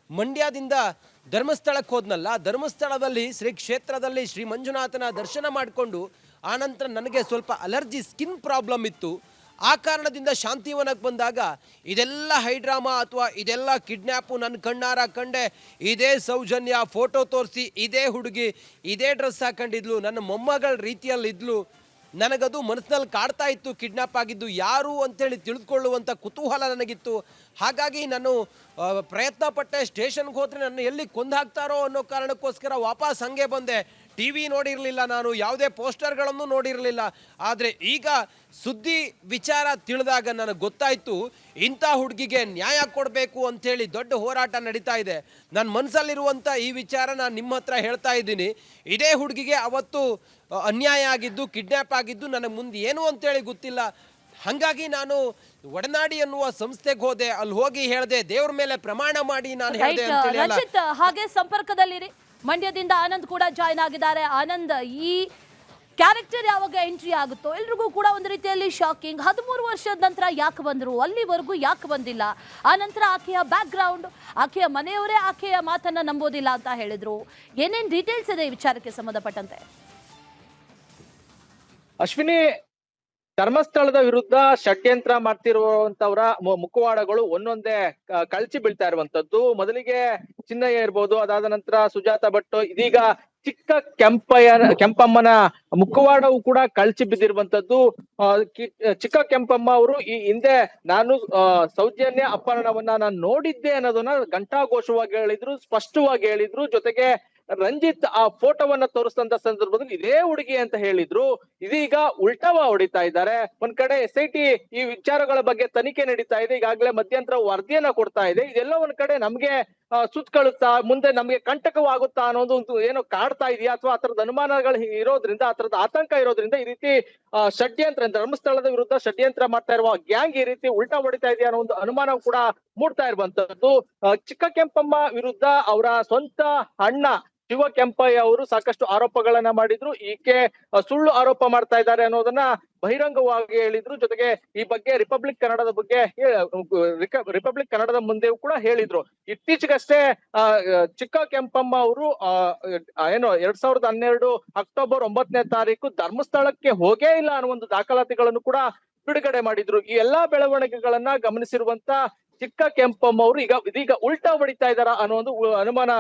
ಮಂಡ್ಯದಿಂದ ಧರ್ಮಸ್ಥಳಕ್ಕೆ ಹೋದ್ನಲ್ಲ, ಧರ್ಮಸ್ಥಳದಲ್ಲಿ ಶ್ರೀ ಕ್ಷೇತ್ರದಲ್ಲಿ ಶ್ರೀ ಮಂಜುನಾಥನ ದರ್ಶನ ಮಾಡಿಕೊಂಡು ಆನಂತರ ನನಗೆ ಸ್ವಲ್ಪ ಅಲರ್ಜಿ, ಸ್ಕಿನ್ ಪ್ರಾಬ್ಲಮ್ ಇತ್ತು. ಆ ಕಾರಣದಿಂದ ಶಾಂತಿವನಕ್ಕೆ ಬಂದಾಗ ಇದೆಲ್ಲ ಹೈಡ್ರಾಮಾ ಅಥವಾ ಇದೆಲ್ಲ ಕಿಡ್ನ್ಯಾಪು ನನ್ನ ಕಣ್ಣಾರ ಕಂಡೆ. ಇದೇ ಸೌಜನ್ಯ ಫೋಟೋ ತೋರಿಸಿ ಇದೇ ಹುಡುಗಿ ಇದೇ ಡ್ರೆಸ್ ಹಾಕೊಂಡಿದ್ಲು, ನನ್ನ ಮೊಮ್ಮಗಳ ರೀತಿಯಲ್ಲಿದ್ಲು. ನನಗದು ಮನಸ್ಸಿನಲ್ಲಿ ಕಾಡ್ತಾ ಇತ್ತು, ಕಿಡ್ನಾಪ್ ಆಗಿದ್ದು ಯಾರು ಅಂತೇಳಿ ತಿಳಿದುಕೊಳ್ಳುವಂಥ ಕುತೂಹಲ ನನಗಿತ್ತು. ಹಾಗಾಗಿ ನಾನು ಪ್ರಯತ್ನ ಪಟ್ಟೆ, ಸ್ಟೇಷನ್ಗೆ ಹೋದರೆ ನನ್ನ ಎಲ್ಲಿ ಕೊಂದು ಹಾಕ್ತಾರೋ ಅನ್ನೋ ಕಾರಣಕ್ಕೋಸ್ಕರ ವಾಪಸ್ ಹಂಗೆ ಬಂದೆ. TV ನೋಡಿರಲಿಲ್ಲ, ನಾನು ಯಾವುದೇ ಪೋಸ್ಟರ್ಗಳನ್ನು ನೋಡಿರಲಿಲ್ಲ. ಆದರೆ ಈಗ ಸುದ್ದಿ ವಿಚಾರ ತಿಳಿದಾಗ ನನಗೆ ಗೊತ್ತಾಯಿತು, ಇಂಥ ಹುಡುಗಿಗೆ ನ್ಯಾಯ ಕೊಡಬೇಕು ಅಂಥೇಳಿ ದೊಡ್ಡ ಹೋರಾಟ ನಡೀತಾ ಇದೆ. ನನ್ನ ಮನಸ್ಸಲ್ಲಿರುವಂಥ ಈ ವಿಚಾರ ನಾನು ನಿಮ್ಮ ಹತ್ರ ಹೇಳ್ತಾ ಇದ್ದೀನಿ. ಇದೇ ಹುಡುಗಿಗೆ ಅವತ್ತು ಅನ್ಯಾಯ ಆಗಿದ್ದು, ಕಿಡ್ನ್ಯಾಪ್ ಆಗಿದ್ದು ನನಗೆ ಮುಂದೆ ಏನು ಅಂತೇಳಿ ಗೊತ್ತಿಲ್ಲ. ಹಾಗಾಗಿ ನಾನು ಒಡನಾಡಿ ಅನ್ನುವ ಸಂಸ್ಥೆಗೆ ಹೋದೆ, ಅಲ್ಲಿ ಹೋಗಿ ಹೇಳಿದೆ, ದೇವ್ರ ಮೇಲೆ ಪ್ರಮಾಣ ಮಾಡಿ ನಾನು ಹೇಳಿದೆ ಅಂತೇಳಿ. ರಂಜಿತ್, ಹಾಗೆ ಸಂಪರ್ಕದಲ್ಲಿರಿ, ಮಂಡ್ಯದಿಂದ ಆನಂದ್ ಕೂಡ ಜಾಯ್ನ್ ಆಗಿದ್ದಾರೆ. ಆನಂದ್, ಈ ಕ್ಯಾರೆಕ್ಟರ್ ಯಾವಾಗ ಎಂಟ್ರಿ ಆಗುತ್ತೋ ಎಲ್ರಿಗೂ ಕೂಡ ಒಂದು ರೀತಿಯಲ್ಲಿ ಶಾಕಿಂಗ್. 13 ವರ್ಷದ ನಂತರ ಯಾಕೆ ಬಂದರು, ಅಲ್ಲಿವರೆಗೂ ಯಾಕೆ ಬಂದಿಲ್ಲ? ಆ ನಂತರ ಆಕೆಯ ಬ್ಯಾಕ್ ಗ್ರೌಂಡ್, ಆಕೆಯ ಮನೆಯವರೇ ಆಕೆಯ ಮಾತನ್ನ ನಂಬೋದಿಲ್ಲ ಅಂತ ಹೇಳಿದ್ರು. ಏನೇನ್ ಡೀಟೇಲ್ಸ್ ಇದೆ ಈ ವಿಚಾರಕ್ಕೆ ಸಂಬಂಧಪಟ್ಟಂತೆ? ಅಶ್ವಿನಿ, ಧರ್ಮಸ್ಥಳದ ವಿರುದ್ಧ ಷಡ್ಯಂತ್ರ ಮಾಡ್ತಿರುವಂತವರ ಮುಖವಾಡಗಳು ಒಂದೊಂದೇ ಕಳಚಿ ಬೀಳ್ತಾ ಇರುವಂತದ್ದು. ಮೊದಲಿಗೆ ಚಿನ್ನಯ್ಯ ಇರ್ಬೋದು, ಅದಾದ ನಂತರ ಸುಜಾತ ಭಟ್, ಇದೀಗ ಚಿಕ್ಕ ಕೆಂಪಮ್ಮನ ಮುಖವಾಡವು ಕೂಡ ಕಳಚಿ ಬಿದ್ದಿರುವಂತದ್ದು. ಚಿಕ್ಕ ಕೆಂಪಮ್ಮ ಅವರು ಈ ಹಿಂದೆ ನಾನು ಸೌಜನ್ಯ ಅಪಹರಣವನ್ನ ನಾನು ನೋಡಿದ್ದೆ ಅನ್ನೋದನ್ನ ಘಂಟಾಘೋಷವಾಗಿ ಹೇಳಿದ್ರು, ಸ್ಪಷ್ಟವಾಗಿ ಹೇಳಿದ್ರು. ಜೊತೆಗೆ ರಂಜಿತ್ ಆ ಫೋಟೋವನ್ನ ತೋರಿಸಿದಂತ ಸಂದರ್ಭದಲ್ಲಿ ಇದೇ ಹುಡುಗಿ ಅಂತ ಹೇಳಿದ್ರು. ಇದೀಗ ಉಲ್ಟವ ಹೊಡಿತಾ ಇದ್ದಾರೆ. ಒಂದ್ ಕಡೆ SIT ಈ ವಿಚಾರಗಳ ಬಗ್ಗೆ ತನಿಖೆ ನಡೀತಾ ಇದೆ, ಈಗಾಗಲೇ ಮಧ್ಯಂತರ ವರದಿಯನ್ನ ಕೊಡ್ತಾ ಇದೆ. ಇದೆಲ್ಲ ಒಂದ್ ಕಡೆ ನಮ್ಗೆ ಸುತ್ತಕಳುತ್ತಾ, ಮುಂದೆ ನಮ್ಗೆ ಕಂಟಕವಾಗುತ್ತಾ ಅನ್ನೋದು ಏನೋ ಕಾಡ್ತಾ ಇದೆಯಾ, ಅಥವಾ ಆ ತರದ ಅನುಮಾನಗಳು ಇರೋದ್ರಿಂದ, ಆ ತರದ ಆತಂಕ ಇರೋದ್ರಿಂದ ಈ ರೀತಿ ಷಡ್ಯಂತ್ರ, ಧರ್ಮಸ್ಥಳದ ವಿರುದ್ಧ ಷಡ್ಯಂತ್ರ ಮಾಡ್ತಾ ಇರುವ ಗ್ಯಾಂಗ್ ಈ ರೀತಿ ಉಲ್ಟಾ ಹೊಡಿತಾ ಇದೆಯಾ ಅನ್ನೋ ಒಂದು ಅನುಮಾನ ಕೂಡ ಮೂಡ್ತಾ ಇರುವಂತದ್ದು. ಚಿಕ್ಕ ಕೆಂಪಮ್ಮ ವಿರುದ್ಧ ಅವರ ಸ್ವಂತ ಅಣ್ಣ ಶಿವ ಕೆಂಪಯ್ಯ ಅವರು ಸಾಕಷ್ಟು ಆರೋಪಗಳನ್ನ ಮಾಡಿದ್ರು. ಈಕೆ ಸುಳ್ಳು ಆರೋಪ ಮಾಡ್ತಾ ಇದ್ದಾರೆ ಅನ್ನೋದನ್ನ ಬಹಿರಂಗವಾಗಿ ಹೇಳಿದ್ರು. ಜೊತೆಗೆ ಈ ಬಗ್ಗೆ ರಿಪಬ್ಲಿಕ್ ಕನ್ನಡದ ಮುಂದೆ ಕೂಡ ಹೇಳಿದ್ರು. ಇತ್ತೀಚೆಗಷ್ಟೇ ಚಿಕ್ಕ ಕೆಂಪಮ್ಮ ಅವರು ಏನು 2012 ಅಕ್ಟೋಬರ್ 9ನೇ ತಾರೀಕು ಧರ್ಮಸ್ಥಳಕ್ಕೆ ಹೋಗೇ ಇಲ್ಲ ಅನ್ನೋ ಒಂದು ದಾಖಲಾತಿಗಳನ್ನು ಕೂಡ ಬಿಡುಗಡೆ ಮಾಡಿದ್ರು. ಈ ಎಲ್ಲಾ ಬೆಳವಣಿಗೆಗಳನ್ನ ಗಮನಿಸಿರುವಂತ ಚಿಕ್ಕ ಕೆಂಪಮ್ಮ ಅವರು ಇದೀಗ ಉಲ್ಟಾ ಹೊಡಿತಾ ಇದ್ದಾರ ಅನ್ನೋ ಒಂದು ಅನುಮಾನ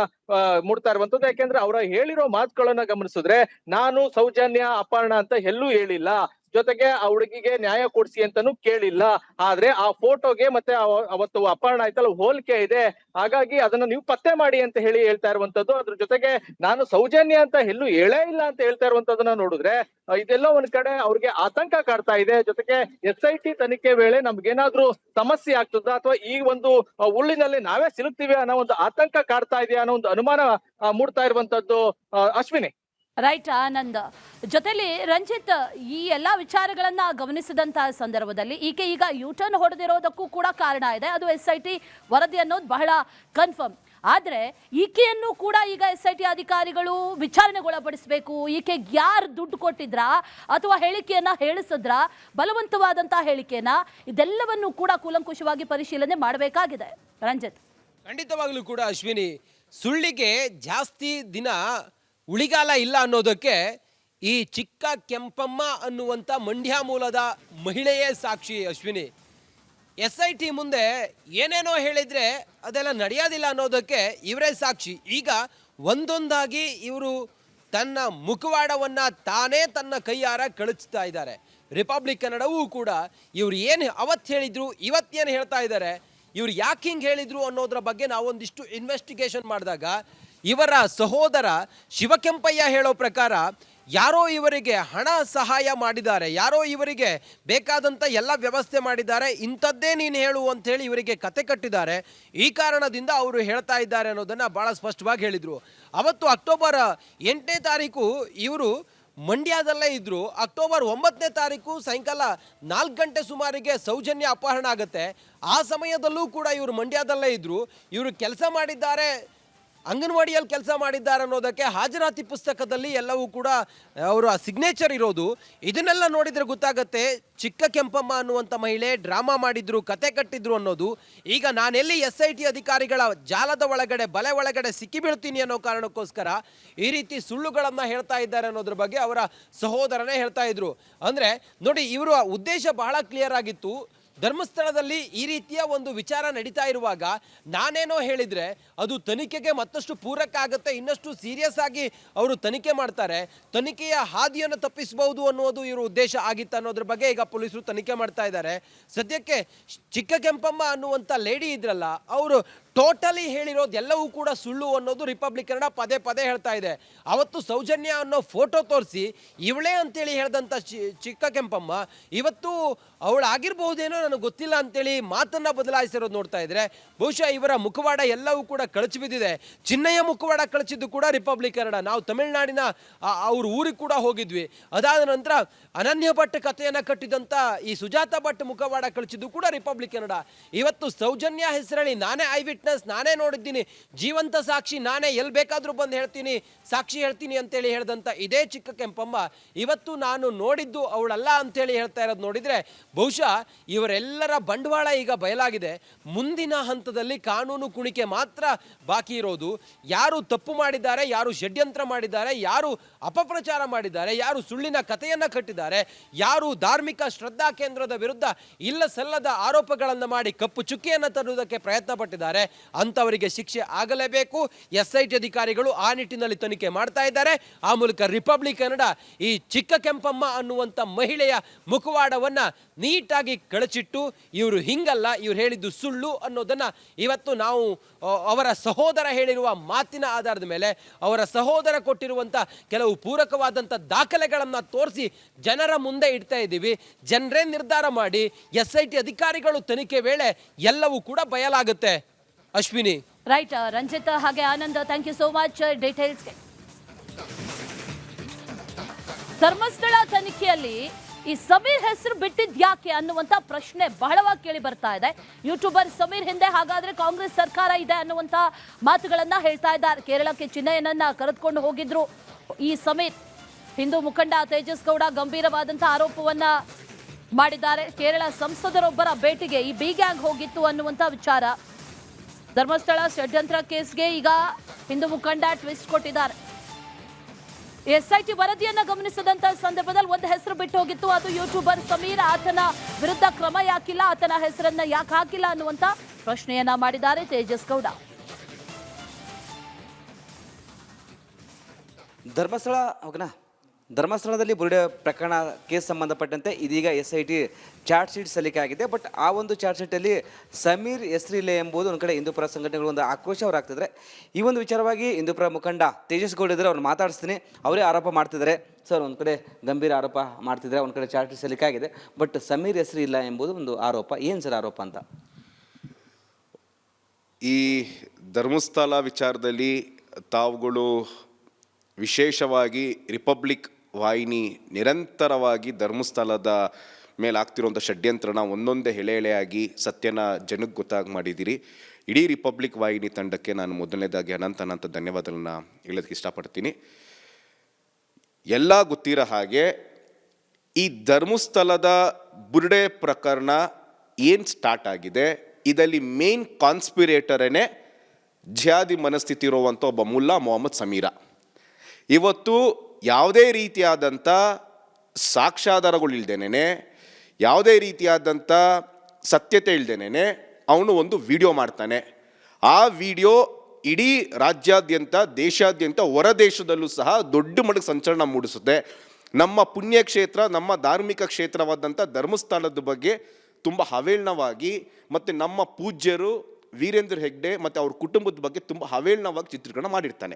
ಮೂಡ್ತಾ ಇರುವಂತದ್ದು. ಯಾಕೆಂದ್ರೆ ಅವರ ಹೇಳಿರೋ ಮಾತುಗಳನ್ನ ಗಮನಿಸಿದ್ರೆ, ನಾನು ಸೌಜನ್ಯ ಅಪಹರಣ ಅಂತ ಎಲ್ಲೂ ಹೇಳಿಲ್ಲ, ಜೊತೆಗೆ ಆ ಹುಡುಗಿಗೆ ನ್ಯಾಯ ಕೊಡ್ಸಿ ಅಂತಾನು ಕೇಳಿಲ್ಲ. ಆದ್ರೆ ಆ ಫೋಟೋಗೆ ಮತ್ತೆ ಅವತ್ತು ಅಪಹರಣ ಆಯ್ತಲ್ಲ ಹೋಲಿಕೆ ಇದೆ, ಹಾಗಾಗಿ ಅದನ್ನ ನೀವು ಪತ್ತೆ ಮಾಡಿ ಅಂತ ಹೇಳ್ತಾ ಇರುವಂತದ್ದು. ಅದ್ರ ಜೊತೆಗೆ ನಾನು ಸೌಜನ್ಯ ಅಂತ ಎಲ್ಲೂ ಹೇಳೇ ಇಲ್ಲ ಅಂತ ಹೇಳ್ತಾ ಇರುವಂತದನ್ನ ನೋಡಿದ್ರೆ ಇದೆಲ್ಲ ಒಂದ್ ಕಡೆ ಅವ್ರಿಗೆ ಆತಂಕ ಕಾಡ್ತಾ ಇದೆ. ಜೊತೆಗೆ SIT ತನಿಖೆ ವೇಳೆ ನಮ್ಗೇನಾದ್ರೂ ಸಮಸ್ಯೆ ಆಗ್ತದ, ಅಥವಾ ಈ ಒಂದು ಉಳ್ಳಿನಲ್ಲಿ ನಾವೇ ಸಿಲುಕ್ತಿವಿ ಅನ್ನೋ ಒಂದು ಆತಂಕ ಕಾಡ್ತಾ ಇದೆಯಾ ಅನ್ನೋ ಒಂದು ಅನುಮಾನ ಮೂಡ್ತಾ ಇರುವಂತದ್ದು. ಅಶ್ವಿನಿ. ರೈಟ್ ಆನಂದ್. ಜೊತೆಲಿ ರಂಜಿತ್, ಈ ಎಲ್ಲಾ ವಿಚಾರಗಳನ್ನ ಗಮನಿಸಿದಂತಹ ಸಂದರ್ಭದಲ್ಲಿ ಈಕೆ ಈಗ ಯೂಟರ್ನ್ ಹೊಡೆದಿರೋದಕ್ಕೂ ಕೂಡ ಕಾರಣ ಇದೆ. ಅದು SIT ವರದಿ ಅನ್ನೋದು ಬಹಳ ಕನ್ಫರ್ಮ್. ಆದ್ರೆ ಈಕೆಯನ್ನು ಕೂಡ ಈಗ SIT ಅಧಿಕಾರಿಗಳು ವಿಚಾರಣೆಗೊಳಪಡಿಸಬೇಕು. ಈಕೆಗೆ ಯಾರು ದುಡ್ಡು ಕೊಟ್ಟಿದ್ರಾ ಅಥವಾ ಹೇಳಿಕೆಯನ್ನ ಹೇಳಿಸಿದ್ರಾ, ಬಲವಂತವಾದಂತಹ ಹೇಳಿಕೆಯನ್ನ, ಇದೆಲ್ಲವನ್ನು ಕೂಡ ಕೂಲಂಕುಷವಾಗಿ ಪರಿಶೀಲನೆ ಮಾಡಬೇಕಾಗಿದೆ. ರಂಜಿತ್, ಖಂಡಿತವಾಗ್ಲೂ ಕೂಡ ಅಶ್ವಿನಿ, ಸುಳ್ಳಿಗೆ ಜಾಸ್ತಿ ದಿನ ಉಳಿಗಾಲ ಇಲ್ಲ ಅನ್ನೋದಕ್ಕೆ ಈ ಚಿಕ್ಕ ಕೆಂಪಮ್ಮ ಅನ್ನುವಂಥ ಮಂಡ್ಯ ಮೂಲದ ಮಹಿಳೆಯೇ ಸಾಕ್ಷಿ. ಅಶ್ವಿನಿ, SIT ಮುಂದೆ ಏನೇನೋ ಹೇಳಿದರೆ ಅದೆಲ್ಲ ನಡೆಯೋದಿಲ್ಲ ಅನ್ನೋದಕ್ಕೆ ಇವರೇ ಸಾಕ್ಷಿ. ಈಗ ಒಂದೊಂದಾಗಿ ಇವರು ತನ್ನ ಮುಖವಾಡವನ್ನು ತಾನೇ ತನ್ನ ಕೈಯಾರ ಕಳಿಸ್ತಾ ಇದ್ದಾರೆ. ರಿಪಬ್ಲಿಕ್ ಕನ್ನಡವೂ ಕೂಡ ಇವ್ರು ಏನು ಅವತ್ತು ಹೇಳಿದ್ರು, ಇವತ್ತೇನು ಹೇಳ್ತಾ ಇದ್ದಾರೆ, ಇವ್ರು ಯಾಕೆ ಹಿಂಗೆ ಹೇಳಿದ್ರು ಅನ್ನೋದ್ರ ಬಗ್ಗೆ ನಾವೊಂದಿಷ್ಟು ಇನ್ವೆಸ್ಟಿಗೇಷನ್ ಮಾಡಿದಾಗ ಇವರ ಸಹೋದರ ಶಿವಕೆಂಪಯ್ಯ ಹೇಳೋ ಪ್ರಕಾರ ಯಾರೋ ಇವರಿಗೆ ಹಣ ಸಹಾಯ ಮಾಡಿದ್ದಾರೆ, ಯಾರೋ ಇವರಿಗೆ ಬೇಕಾದಂಥ ಎಲ್ಲ ವ್ಯವಸ್ಥೆ ಮಾಡಿದ್ದಾರೆ, ಇಂಥದ್ದೇ ನೀನು ಹೇಳು ಅಂಥೇಳಿ ಇವರಿಗೆ ಕತೆ ಕಟ್ಟಿದ್ದಾರೆ. ಈ ಕಾರಣದಿಂದ ಅವರು ಹೇಳ್ತಾ ಇದ್ದಾರೆ ಅನ್ನೋದನ್ನು ಭಾಳ ಸ್ಪಷ್ಟವಾಗಿ ಹೇಳಿದರು. ಅವತ್ತು ಅಕ್ಟೋಬರ್ 8ನೇ ತಾರೀಕು ಇವರು ಮಂಡ್ಯದಲ್ಲೇ ಇದ್ದರು. ಅಕ್ಟೋಬರ್ 9ನೇ ತಾರೀಕು ಸಾಯಂಕಾಲ 4 ಗಂಟೆ ಸುಮಾರಿಗೆ ಸೌಜನ್ಯ ಅಪಹರಣ ಆಗುತ್ತೆ. ಆ ಸಮಯದಲ್ಲೂ ಕೂಡ ಇವರು ಮಂಡ್ಯದಲ್ಲೇ ಇದ್ದರು. ಇವರು ಕೆಲಸ ಮಾಡಿದ್ದಾರೆ, ಅಂಗನವಾಡಿಯಲ್ಲಿ ಕೆಲಸ ಮಾಡಿದ್ದಾರೆ ಅನ್ನೋದಕ್ಕೆ ಹಾಜರಾತಿ ಪುಸ್ತಕದಲ್ಲಿ ಎಲ್ಲವೂ ಕೂಡ ಅವರ ಸಿಗ್ನೇಚರ್ ಇರೋದು. ಇದನ್ನೆಲ್ಲ ನೋಡಿದರೆ ಗೊತ್ತಾಗುತ್ತೆ ಚಿಕ್ಕ ಕೆಂಪಮ್ಮ ಅನ್ನುವಂಥ ಮಹಿಳೆ ಡ್ರಾಮಾ ಮಾಡಿದ್ರು, ಕತೆ ಕಟ್ಟಿದ್ರು ಅನ್ನೋದು. ಈಗ ನಾನೆಲ್ಲಿ SIT ಅಧಿಕಾರಿಗಳ ಜಾಲದ ಒಳಗಡೆ, ಬಲೆ ಒಳಗಡೆ ಸಿಕ್ಕಿ ಬೀಳ್ತೀನಿ ಅನ್ನೋ ಕಾರಣಕ್ಕೋಸ್ಕರ ಈ ರೀತಿ ಸುಳ್ಳುಗಳನ್ನು ಹೇಳ್ತಾ ಇದ್ದಾರೆ ಅನ್ನೋದ್ರ ಬಗ್ಗೆ ಅವರ ಸಹೋದರನೇ ಹೇಳ್ತಾ ಇದ್ರು. ಅಂದರೆ ನೋಡಿ, ಇವರ ಉದ್ದೇಶ ಬಹಳ ಕ್ಲಿಯರ್ ಆಗಿತ್ತು. ಧರ್ಮಸ್ಥಳದಲ್ಲಿ ಈ ರೀತಿಯ ಒಂದು ವಿಚಾರ ನಡೀತಾ ಇರುವಾಗ ನಾನೇನೋ ಹೇಳಿದರೆ ಅದು ತನಿಖೆಗೆ ಮತ್ತಷ್ಟು ಪೂರಕ ಆಗುತ್ತೆ, ಇನ್ನಷ್ಟು ಸೀರಿಯಸ್ ಆಗಿ ಅವರು ತನಿಖೆ ಮಾಡ್ತಾರೆ, ತನಿಖೆಯ ಹಾದಿಯನ್ನು ತಪ್ಪಿಸಬಹುದು ಅನ್ನೋದು ಇವರ ಉದ್ದೇಶ ಆಗಿತ್ತು ಅನ್ನೋದ್ರ ಬಗ್ಗೆ ಈಗ ಪೊಲೀಸರು ತನಿಖೆ ಮಾಡ್ತಾ ಇದ್ದಾರೆ. ಸದ್ಯಕ್ಕೆ ಚಿಕ್ಕ ಕೆಂಪಮ್ಮ ಅನ್ನುವಂಥ ಲೇಡಿ ಇದ್ರಲ್ಲ, ಅವರು ಟೋಟಲಿ ಹೇಳಿರೋದು ಎಲ್ಲವೂ ಕೂಡ ಸುಳ್ಳು ಅನ್ನೋದು ರಿಪಬ್ಲಿಕ್ ಕನ್ನಡ ಪದೇ ಪದೇ ಹೇಳ್ತಾ ಇದೆ. ಅವತ್ತು ಸೌಜನ್ಯ ಅನ್ನೋ ಫೋಟೋ ತೋರಿಸಿ ಇವಳೇ ಅಂತೇಳಿ ಹೇಳ್ದಂಥ ಚಿಕ್ಕ ಕೆಂಪಮ್ಮ ಇವತ್ತು ಅವಳಾಗಿರ್ಬಹುದೇನೋ ನನಗೆ ಗೊತ್ತಿಲ್ಲ ಅಂತೇಳಿ ಮಾತನ್ನು ಬದಲಾಯಿಸಿರೋದು ನೋಡ್ತಾ ಇದ್ರೆ ಬಹುಶಃ ಇವರ ಮುಖವಾಡ ಎಲ್ಲವೂ ಕೂಡ ಕಳಚಿ ಬಿದ್ದಿದೆ. ಚಿನ್ನಯ್ಯ ಮುಖವಾಡ ಕಳಚಿದ್ದು ಕೂಡ ರಿಪಬ್ಲಿಕ್ ಕನ್ನಡ. ನಾವು ತಮಿಳುನಾಡಿನ ಅವ್ರ ಊರಿಗೆ ಕೂಡ ಹೋಗಿದ್ವಿ. ಅದಾದ ನಂತರ ಅನನ್ಯ ಭಟ್ ಕಥೆಯನ್ನು ಕಟ್ಟಿದಂಥ ಈ ಸುಜಾತ ಭಟ್ ಮುಖವಾಡ ಕಳಚಿದ್ದು ಕೂಡ ರಿಪಬ್ಲಿಕ್ ಕನ್ನಡ. ಇವತ್ತು ಸೌಜನ್ಯ ಹೆಸರಳಿ ನಾನೇ ಐ ವಿಟ್ನೆಸ್, ನಾನೇ ನೋಡಿದ್ದೀನಿ, ಜೀವಂತ ಸಾಕ್ಷಿ ನಾನೇ, ಎಲ್ಲಿ ಬೇಕಾದರೂ ಬಂದು ಹೇಳ್ತೀನಿ, ಸಾಕ್ಷಿ ಹೇಳ್ತೀನಿ ಅಂತೇಳಿ ಹೇಳ್ದಂಥ ಇದೇ ಚಿಕ್ಕ ಕೆಂಪಮ್ಮ ಇವತ್ತು ನಾನು ನೋಡಿದ್ದು ಅವಳಲ್ಲ ಅಂತೇಳಿ ಹೇಳ್ತಾ ಇರೋದು ನೋಡಿದರೆ ಬಹುಶಃ ಇವರೆಲ್ಲರ ಬಂಡವಾಳ ಈಗ ಬಯಲಾಗಿದೆ. ಮುಂದಿನ ಹಂತದಲ್ಲಿ ಕಾನೂನು ಕುಣಿಕೆ ಮಾತ್ರ ಬಾಕಿ ಇರೋದು. ಯಾರು ತಪ್ಪು ಮಾಡಿದ್ದಾರೆ, ಯಾರು ಷಡ್ಯಂತ್ರ ಮಾಡಿದ್ದಾರೆ, ಯಾರು ಅಪಪ್ರಚಾರ ಮಾಡಿದ್ದಾರೆ, ಯಾರು ಸುಳ್ಳಿನ ಕಥೆಯನ್ನು ಕಟ್ಟಿದ್ದಾರೆ, ಯಾರು ಧಾರ್ಮಿಕ ಶ್ರದ್ಧಾ ಕೇಂದ್ರದ ವಿರುದ್ಧ ಇಲ್ಲ ಸಲ್ಲದ ಆರೋಪಗಳನ್ನು ಮಾಡಿ ಕಪ್ಪು ಚುಕ್ಕಿಯನ್ನು ತರುವುದಕ್ಕೆ ಪ್ರಯತ್ನ ಪಟ್ಟಿದ್ದಾರೆ, ಅಂಥವರಿಗೆ ಶಿಕ್ಷೆ ಆಗಲೇಬೇಕು. SIT ಅಧಿಕಾರಿಗಳು ಆ ನಿಟ್ಟಿನಲ್ಲಿ ತನಿಖೆ ಮಾಡ್ತಾ ಇದ್ದಾರೆ. ಆ ಮೂಲಕ ರಿಪಬ್ಲಿಕ್ ಕನ್ನಡ ಈ ಚಿಕ್ಕ ಕೆಂಪಮ್ಮ ಅನ್ನುವಂಥ ಮಹಿಳೆಯ ಮುಖವಾಡವನ್ನು ನೀಟಾಗಿ ಕಳಚಿಟ್ಟು ಇವರು ಹಿಂಗಲ್ಲ, ಇವ್ರು ಹೇಳಿದ್ದು ಸುಳ್ಳು ಅನ್ನೋದನ್ನು ಇವತ್ತು ನಾವು ಅವರ ಸಹೋದರ ಹೇಳಿರುವ ಮಾತಿನ ಆಧಾರದ ಮೇಲೆ, ಅವರ ಸಹೋದರ ಕೊಟ್ಟಿರುವಂಥ ಕೆಲವು ಪೂರಕವಾದಂಥ ದಾಖಲೆಗಳನ್ನು ತೋರಿಸಿ ಜನರ ಮುಂದೆ ಇಡ್ತಾ ಇದ್ದೀವಿ. ಜನರೇ ನಿರ್ಧಾರ ಮಾಡಿ, SIT ಅಧಿಕಾರಿಗಳು ತನಿಖೆ ವೇಳೆ ಎಲ್ಲವೂ ಕೂಡ ಬಯಲಾಗುತ್ತೆ. ಅಶ್ವಿನಿ, ರೈಟ್. ರಂಜಿತ್ ಹಾಗೆ Anand, thank you so much ಡೀಟೇಲ್ಸ್ಗೆ. ಧರ್ಮಸ್ಥಳ ತನಿಖೆಯಲ್ಲಿ ಈ ಸಮೀರ್ ಹೆಸರು ಬಿಟ್ಟಿದ್ಯಾಕೆ ಅನ್ನುವಂಥ ಪ್ರಶ್ನೆ ಬಹಳವಾಗಿ ಕೇಳಿ ಬರ್ತಾ ಇದೆ. ಯೂಟ್ಯೂಬರ್ ಸಮೀರ್ ಹಿಂದೆ ಹಾಗಾದ್ರೆ ಕಾಂಗ್ರೆಸ್ ಸರ್ಕಾರ ಇದೆ ಅನ್ನುವಂಥ ಮಾತುಗಳನ್ನ ಹೇಳ್ತಾ ಇದ್ದಾರೆ. ಕೇರಳಕ್ಕೆ ಚಿನ್ನಯ್ಯನನ್ನ ಕರೆದುಕೊಂಡು ಹೋಗಿದ್ರು ಈ ಸಮೀರ್. ಹಿಂದೂ ಮುಖಂಡ ತೇಜಸ್ ಗೌಡ ಗಂಭೀರವಾದಂಥ ಆರೋಪವನ್ನ ಮಾಡಿದ್ದಾರೆ. ಕೇರಳ ಸಂಸದರೊಬ್ಬರ ಭೇಟಿಗೆ ಈ ಬಿ ಗ್ಯಾಂಗ್ ಹೋಗಿತ್ತು ಅನ್ನುವಂಥ ವಿಚಾರ. ಧರ್ಮಸ್ಥಳ ಷಡ್ಯಂತ್ರ ಕೇಸ್ಗೆ ಈಗ ಹಿಂದೂ ಮುಖಂಡ ಟ್ವಿಸ್ಟ್ ಕೊಟ್ಟಿದ್ದಾರೆ. SIT ವರದಿಯನ್ನ ಗಮನಿಸಿದಂತ ಸಂದರ್ಭದಲ್ಲಿ ಒಂದು ಹೆಸರು ಬಿಟ್ಟು ಹೋಗಿತ್ತು, ಅದು ಯೂಟ್ಯೂಬರ್ ಸಮೀರ್. ಆತನ ವಿರುದ್ಧ ಕ್ರಮ ಯಾಕಿಲ್ಲ, ಆತನ ಹೆಸರನ್ನ ಯಾಕೆ ಹಾಕಿಲ್ಲ ಅನ್ನುವಂತ ಪ್ರಶ್ನೆಯನ್ನ ಮಾಡಿದ್ದಾರೆ ತೇಜಸ್ ಗೌಡ. ಧರ್ಮಸ್ಥಳದಲ್ಲಿ ಬುರುಡೆ ಪ್ರಕರಣ ಕೇಸ್ ಸಂಬಂಧಪಟ್ಟಂತೆ ಇದೀಗ SIT ಚಾರ್ಜ್ ಶೀಟ್ ಸಲ್ಲಿಕೆ ಆಗಿದೆ. ಬಟ್ ಆ ಒಂದು ಚಾರ್ಜ್ ಶೀಟಲ್ಲಿ ಸಮೀರ್ ಹೆಸರಿಲ್ಲ ಎಂಬುದು ಒಂದು ಕಡೆ ಹಿಂದೂಪರ ಸಂಘಟನೆಗಳು ಒಂದು ಆಕ್ರೋಶ ಹೊರಾಗ್ತಿದ್ದಾರೆ. ಈ ಒಂದು ವಿಚಾರವಾಗಿ ಹಿಂದೂಪರ ಮುಖಂಡ ತೇಜಸ್ ಗೌಡ ಇದ್ದಾರೆ, ಅವ್ರು ಮಾತಾಡಿಸ್ತೀನಿ. ಅವರೇ ಆರೋಪ ಮಾಡ್ತಿದ್ದಾರೆ. ಸರ್, ಒಂದು ಕಡೆ ಗಂಭೀರ ಆರೋಪ ಮಾಡ್ತಿದ್ದಾರೆ, ಒಂದು ಕಡೆ ಚಾರ್ಜ್ ಶೀಟ್ ಸಲ್ಲಿಕೆ ಆಗಿದೆ, ಬಟ್ ಸಮೀರ್ ಹೆಸರು ಇಲ್ಲ ಎಂಬುದು ಒಂದು ಆರೋಪ. ಏನು ಸರ್ ಆರೋಪ ಅಂತ? ಈ ಧರ್ಮಸ್ಥಳ ವಿಚಾರದಲ್ಲಿ ತಾವುಗಳು ವಿಶೇಷವಾಗಿ ರಿಪಬ್ಲಿಕ್ ವಾಹಿನಿ ನಿರಂತರವಾಗಿ ಧರ್ಮಸ್ಥಳದ ಮೇಲೆ ಆಗ್ತಿರುವಂಥ ಷಡ್ಯಂತ್ರನ ಒಂದೊಂದೇ ಎಳೆ ಎಳೆಯಾಗಿ ಸತ್ಯನ ಜನಕ್ಕೆ ಗೊತ್ತಾಗಿ ಮಾಡಿದ್ದೀರಿ. ಇಡೀ ರಿಪಬ್ಲಿಕ್ ವಾಹಿನಿ ತಂಡಕ್ಕೆ ನಾನು ಮೊದಲನೇದಾಗಿ ಅನಂತ ಧನ್ಯವಾದಗಳನ್ನ ಹೇಳೋದಕ್ಕೆ ಇಷ್ಟಪಡ್ತೀನಿ. ಎಲ್ಲ ಗೊತ್ತಿರೋ ಹಾಗೆ ಈ ಧರ್ಮಸ್ಥಳದ ಬುರುಡೆ ಪ್ರಕರಣ ಏನು ಸ್ಟಾರ್ಟ್ ಆಗಿದೆ, ಇದರಲ್ಲಿ ಮೇನ್ ಕಾನ್ಸ್ಪಿರೇಟರೇ ಜಿಹಾದಿ ಮನಸ್ಥಿತಿ ಇರುವಂಥ ಒಬ್ಬ ಮುಲ್ಲಾ ಮೊಹಮ್ಮದ್ ಸಮೀರ. ಇವತ್ತು ಯಾವುದೇ ರೀತಿಯಾದಂಥ ಸಾಕ್ಷ್ಯಾಧಾರಗಳಿಲ್ದೇನೆ, ಯಾವುದೇ ರೀತಿಯಾದಂಥ ಸತ್ಯತೆ ಇಲ್ದೇನೆ ಅವನು ಒಂದು ವಿಡಿಯೋ ಮಾಡ್ತಾನೆ. ಆ ವಿಡಿಯೋ ಇಡೀ ರಾಜ್ಯಾದ್ಯಂತ, ದೇಶಾದ್ಯಂತ, ಹೊರ ದೇಶದಲ್ಲೂ ಸಹ ದೊಡ್ಡ ಮಟ್ಟಕ್ಕೆ ಸಂಚಲನ ಮೂಡಿಸುತ್ತೆ. ನಮ್ಮ ಪುಣ್ಯಕ್ಷೇತ್ರ, ನಮ್ಮ ಧಾರ್ಮಿಕ ಕ್ಷೇತ್ರವಾದಂಥ ಧರ್ಮಸ್ಥಳದ ಬಗ್ಗೆ ತುಂಬ ಅವೇಳನವಾಗಿ ಮತ್ತು ನಮ್ಮ ಪೂಜ್ಯರು ವೀರೇಂದ್ರ ಹೆಗ್ಡೆ ಮತ್ತು ಅವ್ರ ಕುಟುಂಬದ ಬಗ್ಗೆ ತುಂಬ ಅವೇಳನವಾಗಿ ಚಿತ್ರೀಕರಣ ಮಾಡಿರ್ತಾನೆ.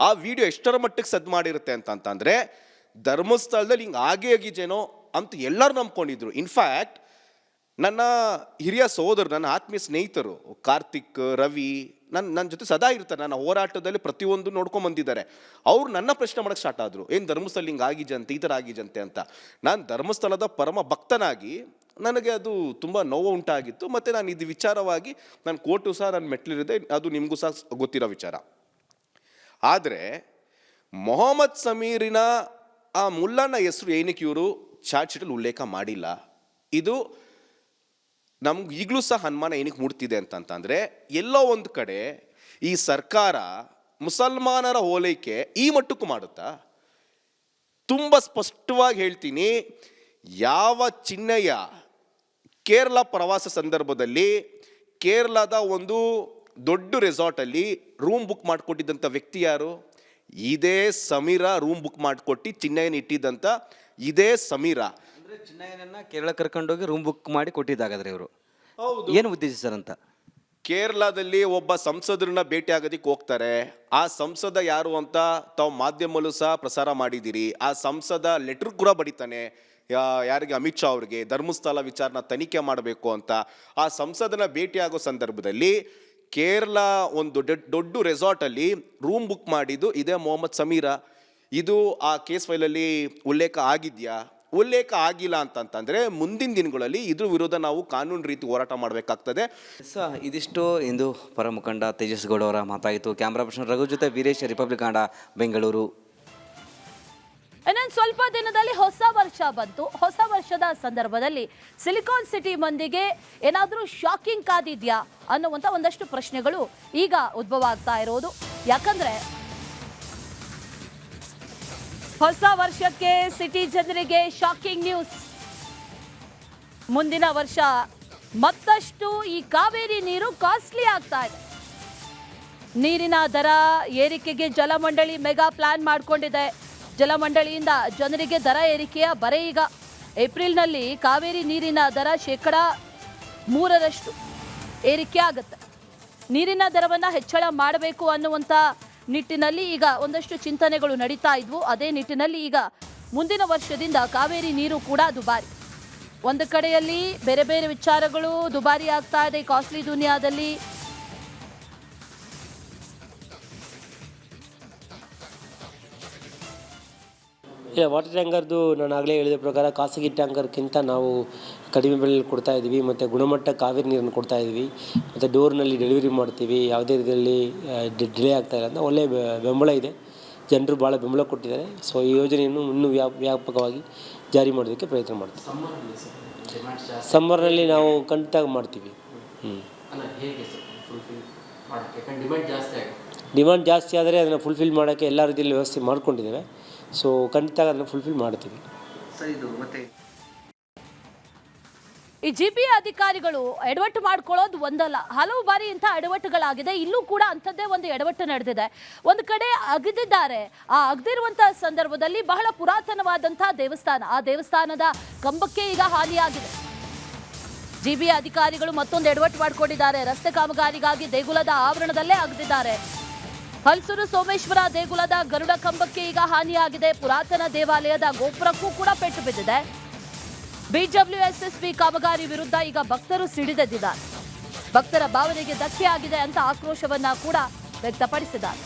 ಆ ವಿಡಿಯೋ ಎಷ್ಟರ ಮಟ್ಟಿಗೆ ಸದ್ದು ಮಾಡಿರುತ್ತೆ ಅಂತಂದರೆ ಧರ್ಮಸ್ಥಳದಲ್ಲಿ ಹಿಂಗೆ ಆಗೇನೋ ಅಂತ ಎಲ್ಲರೂ ನಂಬ್ಕೊಂಡಿದ್ರು. ಇನ್ಫ್ಯಾಕ್ಟ್ ನನ್ನ ಹಿರಿಯ ಸಹೋದರು, ನನ್ನ ಆತ್ಮೀಯ ಸ್ನೇಹಿತರು ಕಾರ್ತಿಕ್, ರವಿ ನನ್ನ ಜೊತೆ ಸದಾ ಇರ್ತಾರೆ. ನನ್ನ ಹೋರಾಟದಲ್ಲಿ ಪ್ರತಿಯೊಂದು ನೋಡ್ಕೊಂಡು ಬಂದಿದ್ದಾರೆ. ಅವ್ರು ನನ್ನ ಪ್ರಶ್ನೆ ಮಾಡೋಕ್ಕೆ ಸ್ಟಾರ್ಟ್ ಆದರು, ಏನು ಧರ್ಮಸ್ಥಳ ಹಿಂಗೆ ಆಗಿಜಂತೆ, ಈ ಥರ ಆಗಿಜಂತೆ ಅಂತ. ನಾನು ಧರ್ಮಸ್ಥಳದ ಪರಮ ಭಕ್ತನಾಗಿ ನನಗೆ ಅದು ತುಂಬ ನೋವು ಉಂಟಾಗಿತ್ತು. ಮತ್ತು ನಾನು ಇದು ವಿಚಾರವಾಗಿ ನಾನು ಕೋರ್ಟು ಸಹ ನನ್ನ ಮೆಟ್ಲಿರಿದೆ, ಅದು ನಿಮಗೂ ಸಹ ಗೊತ್ತಿರೋ ವಿಚಾರ. ಆದರೆ ಮೊಹಮ್ಮದ್ ಸಮೀರಿನ ಆ ಮುಲ್ಲನ ಹೆಸರು ಏನಕ್ಕೆ ಇವರು ಚಾರ್ಜ್ ಶೀಟಲ್ಲಿ ಉಲ್ಲೇಖ ಮಾಡಿಲ್ಲ, ಇದು ನಮ್ಗೆ ಈಗಲೂ ಸಹ ಅನುಮಾನ ಏನಕ್ಕೆ ಮೂಡ್ತಿದೆ ಅಂತಂದರೆ, ಎಲ್ಲೋ ಒಂದು ಕಡೆ ಈ ಸರ್ಕಾರ ಮುಸಲ್ಮಾನರ ಓಲೈಕೆ ಈ ಮಟ್ಟಕ್ಕೂ ಮಾಡುತ್ತಾ? ತುಂಬ ಸ್ಪಷ್ಟವಾಗಿ ಹೇಳ್ತೀನಿ, ಯಾವ ಚಿನ್ನಯ್ಯ ಕೇರಳ ಪ್ರವಾಸ ಸಂದರ್ಭದಲ್ಲಿ ಕೇರಳದ ಒಂದು ದೊಡ್ಡ ರೆಸಾರ್ಟಲ್ಲಿ ರೂಮ್ ಬುಕ್ ಮಾಡಿಕೊಟ್ಟಿದ್ದಂಥ ವ್ಯಕ್ತಿ ಯಾರು? ಇದೇ ಸಮೀರ ರೂಮ್ ಬುಕ್ ಮಾಡಿಕೊಟ್ಟು ಚಿನ್ನಯ್ಯನ ಇಟ್ಟಿದ್ದಂಥ ಇದೇ ಸಮೀರ. ಅಂದರೆ ಚಿನ್ನಯ್ಯನನ್ನ ಕೇರಳ ಕರ್ಕೊಂಡೋಗಿ ರೂಮ್ ಬುಕ್ ಮಾಡಿ ಕೊಟ್ಟಿದ್ದಾಗಾದ್ರೆ ಇವರು ಏನು ಉದ್ದೇಶ ಸರ್ ಅಂತ? ಕೇರಳದಲ್ಲಿ ಒಬ್ಬ ಸಂಸದರನ್ನ ಭೇಟಿ ಆಗೋದಕ್ಕೆ ಹೋಗ್ತಾರೆ. ಆ ಸಂಸದ ಯಾರು ಅಂತ ತಾವು ಮಾಧ್ಯಮಲ್ಲೂ ಸಹ ಪ್ರಸಾರ ಮಾಡಿದ್ದೀರಿ. ಆ ಸಂಸದ ಲೆಟರ್ ಕೂಡ ಬಡಿತಾನೆ ಯಾರಿಗೆ, ಅಮಿತ್ ಶಾ ಅವ್ರಿಗೆ, ಧರ್ಮಸ್ಥಳ ವಿಚಾರನ ತನಿಖೆ ಮಾಡಬೇಕು ಅಂತ. ಆ ಸಂಸದನ ಭೇಟಿಯಾಗೋ ಸಂದರ್ಭದಲ್ಲಿ ಕೇರಳ ಒಂದು ದೊಡ್ಡ ರೆಸಾರ್ಟಲ್ಲಿ ರೂಮ್ ಬುಕ್ ಮಾಡಿದ್ದು ಇದೇ ಮೊಹಮ್ಮದ್ ಸಮೀರ. ಇದು ಆ ಕೇಸ್ ಫೈಲಲ್ಲಿ ಉಲ್ಲೇಖ ಆಗಿದೆಯಾ? ಉಲ್ಲೇಖ ಆಗಿಲ್ಲ ಅಂತಂತಂದರೆ ಮುಂದಿನ ದಿನಗಳಲ್ಲಿ ಇದ್ರ ವಿರುದ್ಧ ನಾವು ಕಾನೂನು ರೀತಿ ಹೋರಾಟ ಮಾಡಬೇಕಾಗ್ತದೆ. ಇದಿಷ್ಟು ಇಂದು ಪರ ಮುಖಂಡ ತೇಜಸ್ ಗೌಡ ಅವರ ಮಾತಾಯಿತು. ಕ್ಯಾಮ್ರಾ ಪರ್ಸನ್ ರಘು ಜೊತೆ ವೀರೇಶ್, ರಿಪಬ್ಲಿಕ್ ಕನ್ನಡ, ಬೆಂಗಳೂರು. ಇನ್ನೊಂದು ಸ್ವಲ್ಪ ದಿನದಲ್ಲಿ ಹೊಸ ವರ್ಷ ಬಂತು. ಹೊಸ ವರ್ಷದ ಸಂದರ್ಭದಲ್ಲಿ ಸಿಲಿಕಾನ್ ಸಿಟಿ ಮಂದಿಗೆ ಏನಾದರೂ ಶಾಕಿಂಗ್ ಕಾದಿದ್ಯಾ ಅನ್ನುವಂಥ ಒಂದಷ್ಟು ಪ್ರಶ್ನೆಗಳು ಈಗ ಉದ್ಭವ ಆಗ್ತಾ ಇರೋದು. ಯಾಕಂದ್ರೆ ಹೊಸ ವರ್ಷಕ್ಕೆ ಸಿಟಿ ಜನರಿಗೆ ಶಾಕಿಂಗ್ ನ್ಯೂಸ್. ಮುಂದಿನ ವರ್ಷ ಮತ್ತಷ್ಟು ಈ ಕಾವೇರಿ ನೀರು ಕಾಸ್ಟ್ಲಿ ಆಗ್ತಾ ಇದೆ. ನೀರಿನ ದರ ಏರಿಕೆಗೆ ಜಲಮಂಡಳಿ ಮೆಗಾ ಪ್ಲಾನ್ ಮಾಡಿಕೊಂಡಿದೆ. ಜಲಮಂಡಳಿಯಿಂದ ಜನರಿಗೆ ದರ ಏರಿಕೆಯ ಬರೆ. ಈಗ ಏಪ್ರಿಲ್ನಲ್ಲಿ ಕಾವೇರಿ ನೀರಿನ ದರ 3% ಏರಿಕೆ ಆಗುತ್ತೆ. ನೀರಿನ ದರವನ್ನು ಹೆಚ್ಚಳ ಮಾಡಬೇಕು ಅನ್ನುವಂಥ ನಿಟ್ಟಿನಲ್ಲಿ ಈಗ ಒಂದಷ್ಟು ಚಿಂತನೆಗಳು ನಡೀತಾ ಇದ್ವು. ಅದೇ ನಿಟ್ಟಿನಲ್ಲಿ ಈಗ ಮುಂದಿನ ವರ್ಷದಿಂದ ಕಾವೇರಿ ನೀರು ಕೂಡ ದುಬಾರಿ. ಒಂದು ಕಡೆಯಲ್ಲಿ ಬೇರೆ ಬೇರೆ ವಿಚಾರಗಳು ದುಬಾರಿ ಆಗ್ತಾ ಇದೆ ಕಾಸ್ಟ್ಲಿ ದುನಿಯಾದಲ್ಲಿ. ಇಲ್ಲ, ವಾಟರ್ ಟ್ಯಾಂಕರ್ದು ನಾನು ಆಗಲೇ ಹೇಳಿದ ಪ್ರಕಾರ ಖಾಸಗಿ ಟ್ಯಾಂಕರ್ಗಿಂತ ನಾವು ಕಡಿಮೆ ಬೆಲೆಯಲ್ಲಿ ಕೊಡ್ತಾ ಇದ್ದೀವಿ. ಮತ್ತು ಗುಣಮಟ್ಟ ಕಾವೇರಿ ನೀರನ್ನು ಕೊಡ್ತಾ ಇದ್ದೀವಿ. ಮತ್ತು ಡೋರ್ನಲ್ಲಿ ಡೆಲಿವರಿ ಮಾಡ್ತೀವಿ. ಯಾವುದೇ ರೀತಿಯಲ್ಲಿ ಡಿಲೇ ಆಗ್ತಾಯಿಲ್ಲ ಅಂತ ಒಳ್ಳೆಯ ಬೆಂಬಲ ಇದೆ. ಜನರು ಭಾಳ ಬೆಂಬಲ ಕೊಟ್ಟಿದ್ದಾರೆ. ಸೊ ಈ ಯೋಜನೆಯನ್ನು ಇನ್ನೂ ವ್ಯಾಪಕವಾಗಿ ಜಾರಿ ಮಾಡೋದಕ್ಕೆ ಪ್ರಯತ್ನ ಮಾಡ್ತೀವಿ. ಸಮ್ಮರ್ನಲ್ಲಿ ನಾವು ಖಂಡಿತ ಮಾಡ್ತೀವಿ. ಡಿಮ್ಯಾಂಡ್ ಜಾಸ್ತಿ ಆದರೆ ಅದನ್ನು ಫುಲ್ಫಿಲ್ ಮಾಡೋಕ್ಕೆ ಎಲ್ಲ ರೀತಿಯಲ್ಲಿ ವ್ಯವಸ್ಥೆ ಮಾಡ್ಕೊಂಡಿದ್ದೇವೆ. ಸೊ ಖಂಡಿತ ಅದನ್ನು ಫುಲ್ಫಿಲ್ ಮಾಡ್ತೀವಿ. ಈ GPA ಅಧಿಕಾರಿಗಳು ಎಡವಟ್ಟು ಮಾಡ್ಕೊಳ್ಳೋದು ಒಂದಲ್ಲ, ಹಲವು ಬಾರಿ ಇಂಥ ಎಡವಟ್ಟುಗಳಾಗಿದೆ. ಇಲ್ಲೂ ಕೂಡ ಅಂಥದ್ದೇ ಒಂದು ಎಡವಟ್ಟು ನಡೆದಿದೆ. ಒಂದು ಕಡೆ ಅಗದಿದ್ದಾರೆ. ಆ ಅಗದಿರುವಂತಹ ಸಂದರ್ಭದಲ್ಲಿ ಬಹಳ ಪುರಾತನವಾದಂತಹ ದೇವಸ್ಥಾನ, ಆ ದೇವಸ್ಥಾನದ ಕಂಬಕ್ಕೆ ಈಗ ಹಾನಿಯಾಗಿದೆ. GPA ಅಧಿಕಾರಿಗಳು ಮತ್ತೊಂದು ಎಡವಟ್ಟು ಮಾಡಿಕೊಂಡಿದ್ದಾರೆ. ರಸ್ತೆ ಕಾಮಗಾರಿಗಾಗಿ ದೇಗುಲದ ಆವರಣದಲ್ಲೇ ಅಗದಿದ್ದಾರೆ. ಹಲಸೂರು ಸೋಮೇಶ್ವರ ದೇಗುಲದ ಗರುಡ ಕಂಬಕ್ಕೆ ಈಗ ಹಾನಿಯಾಗಿದೆ. ಪುರಾತನ ದೇವಾಲಯದ ಗೋಪುರಕ್ಕೂ ಕೂಡ ಪೆಟ್ಟು ಬಿದ್ದಿದೆ. BWSSB ಕಾಮಗಾರಿ ವಿರುದ್ಧ ಈಗ ಭಕ್ತರು ಸಿಡಿದೆದ್ದಿದ್ದಾರೆ. ಭಕ್ತರ ಭಾವನೆಗೆ ಧಕ್ಕೆ ಆಗಿದೆ ಅಂತ ಆಕ್ರೋಶವನ್ನ ಕೂಡ ವ್ಯಕ್ತಪಡಿಸಿದ್ದಾರೆ.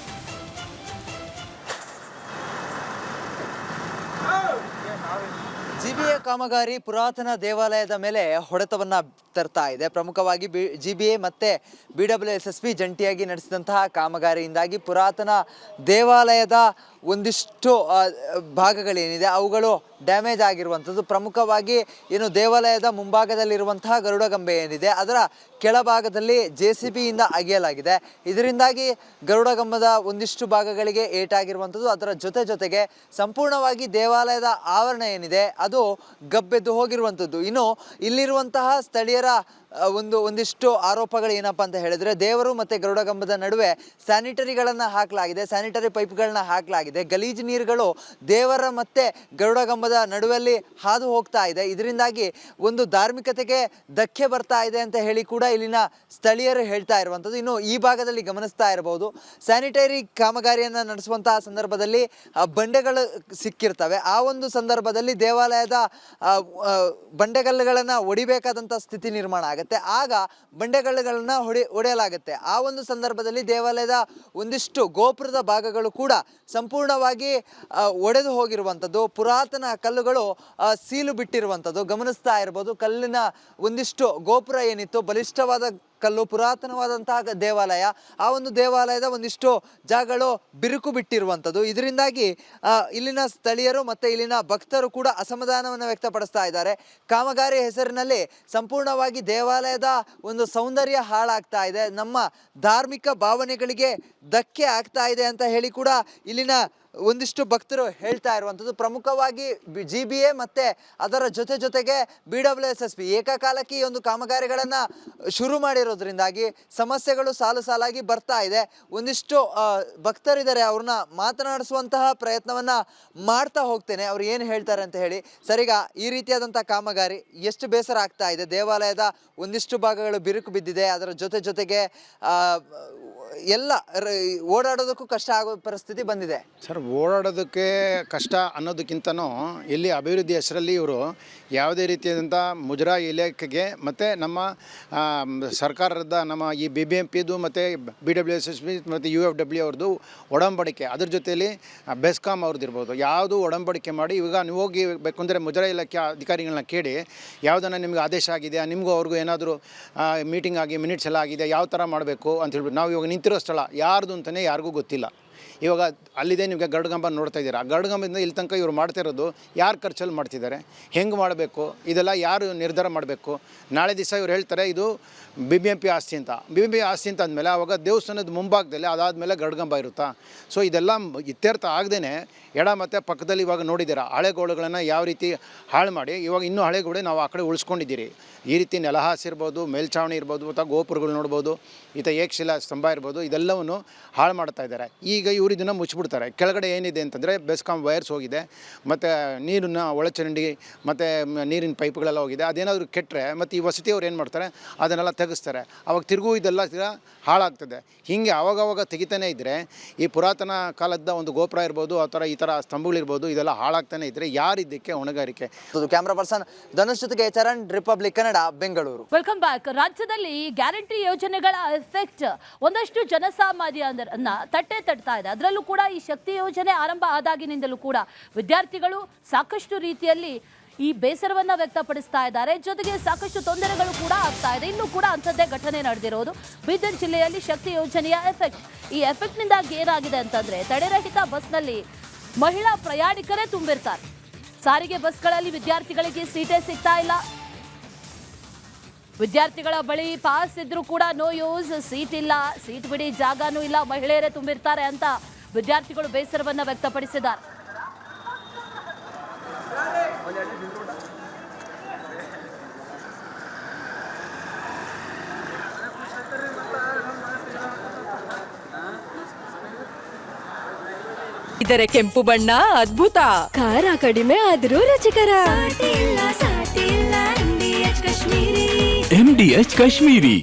GPA ಕಾಮಗಾರಿ ಪುರಾತನ ದೇವಾಲಯದ ಮೇಲೆ ಹೊಡೆತವನ್ನ ತರ್ತಾ ಇದೆ. ಪ್ರಮುಖವಾಗಿ GBA ಮತ್ತೆ BWSSB ಜಂಟಿಯಾಗಿ ನಡೆಸಿದಂತಹ ಕಾಮಗಾರಿಯಿಂದಾಗಿ ಪುರಾತನ ದೇವಾಲಯದ ಒಂದಿಷ್ಟು ಭಾಗಗಳೇನಿದೆ ಅವುಗಳು ಡ್ಯಾಮೇಜ್ ಆಗಿರುವಂಥದ್ದು. ಪ್ರಮುಖವಾಗಿ ಏನು ದೇವಾಲಯದ ಮುಂಭಾಗದಲ್ಲಿರುವಂತಹ ಗರುಡಗಂಬೆ ಏನಿದೆ ಅದರ ಕೆಳಭಾಗದಲ್ಲಿ JCB ಇಂದ ಅಗೆಯಲಾಗಿದೆ. ಇದರಿಂದಾಗಿ ಗರುಡಗಂಬದ ಒಂದಿಷ್ಟು ಭಾಗಗಳಿಗೆ ಏಟಾಗಿರುವಂಥದ್ದು. ಅದರ ಜೊತೆಗೆ ಸಂಪೂರ್ಣವಾಗಿ ದೇವಾಲಯದ ಆವರಣ ಏನಿದೆ ಅದು ಗಬ್ಬೆದ್ದು ಹೋಗಿರುವಂಥದ್ದು. ಇನ್ನು ಇಲ್ಲಿರುವಂತಹ ಸ್ಥಳೀಯರ ಒಂದಿಷ್ಟು ಆರೋಪಗಳು ಏನಪ್ಪ ಅಂತ ಹೇಳಿದ್ರೆ, ದೇವರು ಮತ್ತೆ ಗರುಡಗಂಬದ ನಡುವೆ ಸ್ಯಾನಿಟರಿಗಳನ್ನು ಹಾಕಲಾಗಿದೆ, ಸ್ಯಾನಿಟರಿ ಪೈಪ್ಗಳನ್ನ ಹಾಕಲಾಗಿದೆ. ಗಲೀಜು ನೀರುಗಳು ದೇವರ ಮತ್ತೆ ಗರುಡಗಂಬದ ನಡುವಲ್ಲಿ ಹಾದು ಹೋಗ್ತಾ ಇದೆ. ಇದರಿಂದಾಗಿ ಒಂದು ಧಾರ್ಮಿಕತೆಗೆ ಧಕ್ಕೆ ಬರ್ತಾ ಇದೆ ಅಂತ ಹೇಳಿ ಕೂಡ ಇಲ್ಲಿನ ಸ್ಥಳೀಯರು ಹೇಳ್ತಾ ಇರುವಂಥದ್ದು. ಇನ್ನು ಈ ಭಾಗದಲ್ಲಿ ಗಮನಿಸ್ತಾ ಇರಬಹುದು, ಸ್ಯಾನಿಟರಿ ಕಾಮಗಾರಿಯನ್ನು ನಡೆಸುವಂತಹ ಸಂದರ್ಭದಲ್ಲಿ ಬಂಡೆಗಳು ಸಿಕ್ಕಿರ್ತವೆ. ಆ ಒಂದು ಸಂದರ್ಭದಲ್ಲಿ ದೇವಾಲಯದ ಬಂಡೆಗಲ್ಲುಗಳನ್ನು ಒಡಿಬೇಕಾದಂಥ ಸ್ಥಿತಿ ನಿರ್ಮಾಣ ಆಗುತ್ತೆ. ಆಗ ಬಂಡೆಗಲ್ಲುಗಳನ್ನ ಹೊಡೆಯಲಾಗುತ್ತೆ. ಆ ಒಂದು ಸಂದರ್ಭದಲ್ಲಿ ದೇವಾಲಯದ ಒಂದಿಷ್ಟು ಗೋಪುರದ ಭಾಗಗಳು ಕೂಡ ಸಂಪೂರ್ಣವಾಗಿ ಒಡೆದು ಹೋಗಿರುವಂಥದ್ದು. ಪುರಾತನ ಕಲ್ಲುಗಳು ಸೀಲು ಬಿಟ್ಟಿರುವಂಥದ್ದು ಗಮನಿಸ್ತಾ ಇರ್ಬೋದು. ಕಲ್ಲಿನ ಒಂದಿಷ್ಟು ಗೋಪುರ ಏನಿತ್ತು, ಬಲಿಷ್ಠವಾದ ಕಲ್ಲು, ಪುರಾತನವಾದಂತಹ ದೇವಾಲಯ, ಆ ಒಂದು ದೇವಾಲಯದ ಒಂದಿಷ್ಟು ಜಾಗಗಳು ಬಿರುಕು ಬಿಟ್ಟಿರುವಂಥದ್ದು. ಇದರಿಂದಾಗಿ ಇಲ್ಲಿನ ಸ್ಥಳೀಯರು ಮತ್ತು ಇಲ್ಲಿನ ಭಕ್ತರು ಕೂಡ ಅಸಮಾಧಾನವನ್ನು ವ್ಯಕ್ತಪಡಿಸ್ತಾ ಇದ್ದಾರೆ. ಕಾಮಗಾರಿ ಹೆಸರಿನಲ್ಲಿ ಸಂಪೂರ್ಣವಾಗಿ ದೇವಾಲಯದ ಒಂದು ಸೌಂದರ್ಯ ಹಾಳಾಗ್ತಾ ಇದೆ, ನಮ್ಮ ಧಾರ್ಮಿಕ ಭಾವನೆಗಳಿಗೆ ಧಕ್ಕೆ ಆಗ್ತಾ ಇದೆ ಅಂತ ಹೇಳಿ ಕೂಡ ಇಲ್ಲಿನ ಒಂದಿಷ್ಟು ಭಕ್ತರು ಹೇಳ್ತಾ ಇರುವಂಥದ್ದು. ಪ್ರಮುಖವಾಗಿ GBA ಮತ್ತು ಅದರ ಜೊತೆಗೆ BWSSB ಏಕಕಾಲಕ್ಕೆ ಈ ಒಂದು ಕಾಮಗಾರಿಗಳನ್ನು ಶುರು ಮಾಡಿರೋದ್ರಿಂದಾಗಿ ಸಮಸ್ಯೆಗಳು ಸಾಲಾಗಿ ಬರ್ತಾ ಇದೆ. ಒಂದಿಷ್ಟು ಭಕ್ತರಿದ್ದಾರೆ, ಅವ್ರನ್ನ ಮಾತನಾಡಿಸುವಂತಹ ಪ್ರಯತ್ನವನ್ನು ಮಾಡ್ತಾ ಹೋಗ್ತೇನೆ, ಅವ್ರು ಏನು ಹೇಳ್ತಾರೆ ಅಂತ ಹೇಳಿ. ಸರಿಗ ಈ ರೀತಿಯಾದಂಥ ಕಾಮಗಾರಿ ಎಷ್ಟು ಬೇಸರ ಆಗ್ತಾ ಇದೆ. ದೇವಾಲಯದ ಒಂದಿಷ್ಟು ಭಾಗಗಳು ಬಿರುಕು ಬಿದ್ದಿದೆ, ಅದರ ಜೊತೆಗೆ ಎಲ್ಲ ಓಡಾಡೋದಕ್ಕೂ ಕಷ್ಟ ಆಗೋ ಪರಿಸ್ಥಿತಿ ಬಂದಿದೆ. ಸರ್, ಓಡಾಡೋದಕ್ಕೆ ಕಷ್ಟ ಅನ್ನೋದಕ್ಕಿಂತನೂ ಇಲ್ಲಿ ಅಭಿವೃದ್ಧಿ ಹೆಸರಲ್ಲಿ ಇವರು ಯಾವುದೇ ರೀತಿಯಾದಂಥ ಮುಜರಾಯಿ ಇಲಾಖೆಗೆ ಮತ್ತು ನಮ್ಮ ಸರ್ಕಾರದ ನಮ್ಮ ಈ BBMPದು ಮತ್ತು BWSSB ಮತ್ತು UFW ಅವ್ರದ್ದು ಒಡಂಬಡಿಕೆ, ಅದ್ರ ಜೊತೆಯಲ್ಲಿ ಬೆಸ್ಕಾಂ ಅವ್ರದ್ದು ಇರ್ಬೋದು, ಯಾವುದು ಒಡಂಬಡಿಕೆ ಮಾಡಿ ಇವಾಗ ನೀವು ಹೋಗಿ ಬೇಕು ಅಂದರೆ ಮುಜರಾಯಿ ಇಲಾಖೆ ಅಧಿಕಾರಿಗಳನ್ನ ಕೇಳಿ ಯಾವುದನ್ನು ನಿಮ್ಗೆ ಆದೇಶ ಆಗಿದೆ, ನಿಮಗೂ ಅವ್ರಿಗೂ ಏನಾದರೂ ಮೀಟಿಂಗ್ ಆಗಿ ಮಿನಿಟ್ಸ್ ಎಲ್ಲ ಆಗಿದೆ, ಯಾವ ಥರ ಮಾಡಬೇಕು ಅಂತ ಹೇಳ್ಬಿಟ್ಟು ನಾವು ಇವಾಗ ನಿಂತಿರೋ ಸ್ಥಳ ಯಾರ್ದು ಅಂತಲೇ ಯಾರಿಗೂ ಗೊತ್ತಿಲ್ಲ. ಇವಾಗ ಅಲ್ಲಿದೆ ನಿಮಗೆ ಗರುಡಗಂಬ ನೋಡ್ತಾ ಇದ್ದೀರಾ, ಆ ಗರುಡಗಂಬದಿಂದ ಇಲ್ಲಿ ತನಕ ಇವರು ಮಾಡ್ತಾ ಇರೋದು ಯಾರು ಖರ್ಚಲ್ಲಿ ಮಾಡ್ತಿದ್ದಾರೆ, ಹೆಂಗೆ ಮಾಡಬೇಕು, ಇದೆಲ್ಲ ಯಾರು ನಿರ್ಧಾರ ಮಾಡಬೇಕು. ನಾಳೆ ದಿವಸ ಇವ್ರು ಹೇಳ್ತಾರೆ ಇದು BBMP ಆಸ್ತಿ ಅಂತ. BBMP ಆಸ್ತಿ ಅಂತ ಅಂದಮೇಲೆ ಆವಾಗ ದೇವಸ್ಥಾನದ ಮುಂಭಾಗದಲ್ಲಿ ಅದಾದಮೇಲೆ ಗರುಡಗಂಬ ಇರುತ್ತಾ? ಸೊ ಇದೆಲ್ಲ ಇತ್ಯರ್ಥ ಆಗದೇ ಎಡ ಮತ್ತು ಪಕ್ಕದಲ್ಲಿ ಇವಾಗ ನೋಡಿದ್ದೀರಾ ಹಳೆಗೋಳುಗಳನ್ನು ಯಾವ ರೀತಿ ಹಾಳು ಮಾಡಿ ಇವಾಗ ಇನ್ನೂ ಹಳೆಗೋಡೆ ನಾವು ಆ ಕಡೆ ಉಳಿಸ್ಕೊಂಡಿದ್ದೀರಿ. ಈ ರೀತಿ ನೆಲಹಾಸ ಇರ್ಬೋದು, ಮೇಲ್ಛಾವಣಿ ಇರ್ಬೋದು, ಅಥವಾ ಗೋಪುರಗಳು ನೋಡ್ಬೋದು, ಏಕಶಿಲಾ ಸ್ತಂಭ ಇರ್ಬೋದು, ಇದೆಲ್ಲವನ್ನು ಹಾಳು ಮಾಡ್ತಾ ಇದ್ದಾರೆ. ಈಗ ಇವರು ಇದನ್ನು ಮುಚ್ಚಿಬಿಡ್ತಾರೆ. ಕೆಳಗಡೆ ಏನಿದೆ ಅಂತಂದರೆ ಬೆಸ್ಕಾಂ ವೈರ್ಸ್ ಹೋಗಿದೆ, ಮತ್ತು ನೀರನ್ನ ಒಳಚರಂಡಿ ಮತ್ತು ನೀರಿನ ಪೈಪ್ಗಳೆಲ್ಲ ಹೋಗಿದೆ. ಅದೇನಾದರೂ ಕೆಟ್ಟರೆ ಮತ್ತು ಈ ವಸತಿಯವ್ರು ಏನು ಮಾಡ್ತಾರೆ ಅದನ್ನೆಲ್ಲ ತೆಗೆಸ್ತಾರೆ. ಅವಾಗ ತಿರುಗೂ ಇದೆಲ್ಲ ಹಾಳಾಗ್ತದೆ. ಹೀಗೆ ಆವಾಗವಾಗ ತೆಗಿತಾನೆ ಇದ್ದರೆ ಈ ಪುರಾತನ ಕಾಲದ ಒಂದು ಗೋಪುರ ಇರ್ಬೋದು, ಈ ಥರ ಸ್ತಂಭಗಳಿರ್ಬೋದು, ಇದೆಲ್ಲ ಹಾಳಾಗ್ತಾನೆ ಇದ್ದರೆ ಯಾರಿದ್ದಕ್ಕೆ ಹೊಣೆಗಾರಿಕೆ? ಕ್ಯಾಮ್ರಾ ಪರ್ಸನ್ ಧನುಷ್ ಜೊತೆಗೆ Charan, republic Kannada, Bengaluru. Welcome back. ರಾಜ್ಯದಲ್ಲಿ ಗ್ಯಾರಂಟಿ ಯೋಜನೆಗಳ ಎಫೆಕ್ಟ್ ಒಂದಷ್ಟು ಜನಸಾಮಾನ್ಯರನ್ನ ತಟ್ತಾ ಇದೆ. ಅದರಲ್ಲೂ ಕೂಡ ಈ ಶಕ್ತಿ ಯೋಜನೆ ಆರಂಭ ಆದಾಗಿನಿಂದಲೂ ಕೂಡ ವಿದ್ಯಾರ್ಥಿಗಳು ಸಾಕಷ್ಟು ರೀತಿಯಲ್ಲಿ ಈ ಬೇಸರವನ್ನ ವ್ಯಕ್ತಪಡಿಸ್ತಾ ಇದ್ದಾರೆ. ಜೊತೆಗೆ ಸಾಕಷ್ಟು ತೊಂದರೆಗಳು ಕೂಡ ಆಗ್ತಾ ಇದೆ. ಇನ್ನೂ ಕೂಡ ಅಂಥದ್ದೇ ಘಟನೆ ನಡೆದಿರೋದು ಬೀದರ್ ಜಿಲ್ಲೆಯಲ್ಲಿ ಶಕ್ತಿ ಯೋಜನೆಯ ಎಫೆಕ್ಟ್. ಈ ಎಫೆಕ್ಟ್ ನಿಂದಾಗಿ ಏನಾಗಿದೆ ಅಂತಂದ್ರೆ, ತಡೆರಹಿತ ಬಸ್ನಲ್ಲಿ ಮಹಿಳಾ ಪ್ರಯಾಣಿಕರೇ ತುಂಬಿರ್ತಾರೆ. ಸಾರಿಗೆ ಬಸ್ಗಳಲ್ಲಿ ವಿದ್ಯಾರ್ಥಿಗಳಿಗೆ ಸೀಟೇ ಸಿಗ್ತಾ ಇಲ್ಲ. ವಿದ್ಯಾರ್ಥಿಗಳ ಬಳಿ ಪಾಸ್ ಇದ್ರೂ ಕೂಡ ನೋ ಯೂಸ್, ಸೀಟ್ ಇಲ್ಲ, ಸೀಟ್ ಬಿಡಿ ಜಾಗನೂ ಇಲ್ಲ, ಮಹಿಳೆಯರೇ ತುಂಬಿರ್ತಾರೆ ಅಂತ ವಿದ್ಯಾರ್ಥಿಗಳು ಬೇಸರವನ್ನ ವ್ಯಕ್ತಪಡಿಸಿದ್ದಾರೆ. ಇದರ ಕೆಂಪು ಬಣ್ಣ ಅದ್ಭುತ, ಖಾರ ಕಡಿಮೆ ಆದರೂ ರುಚಿಕರ. MDH ಕಾಶ್ಮೀರಿ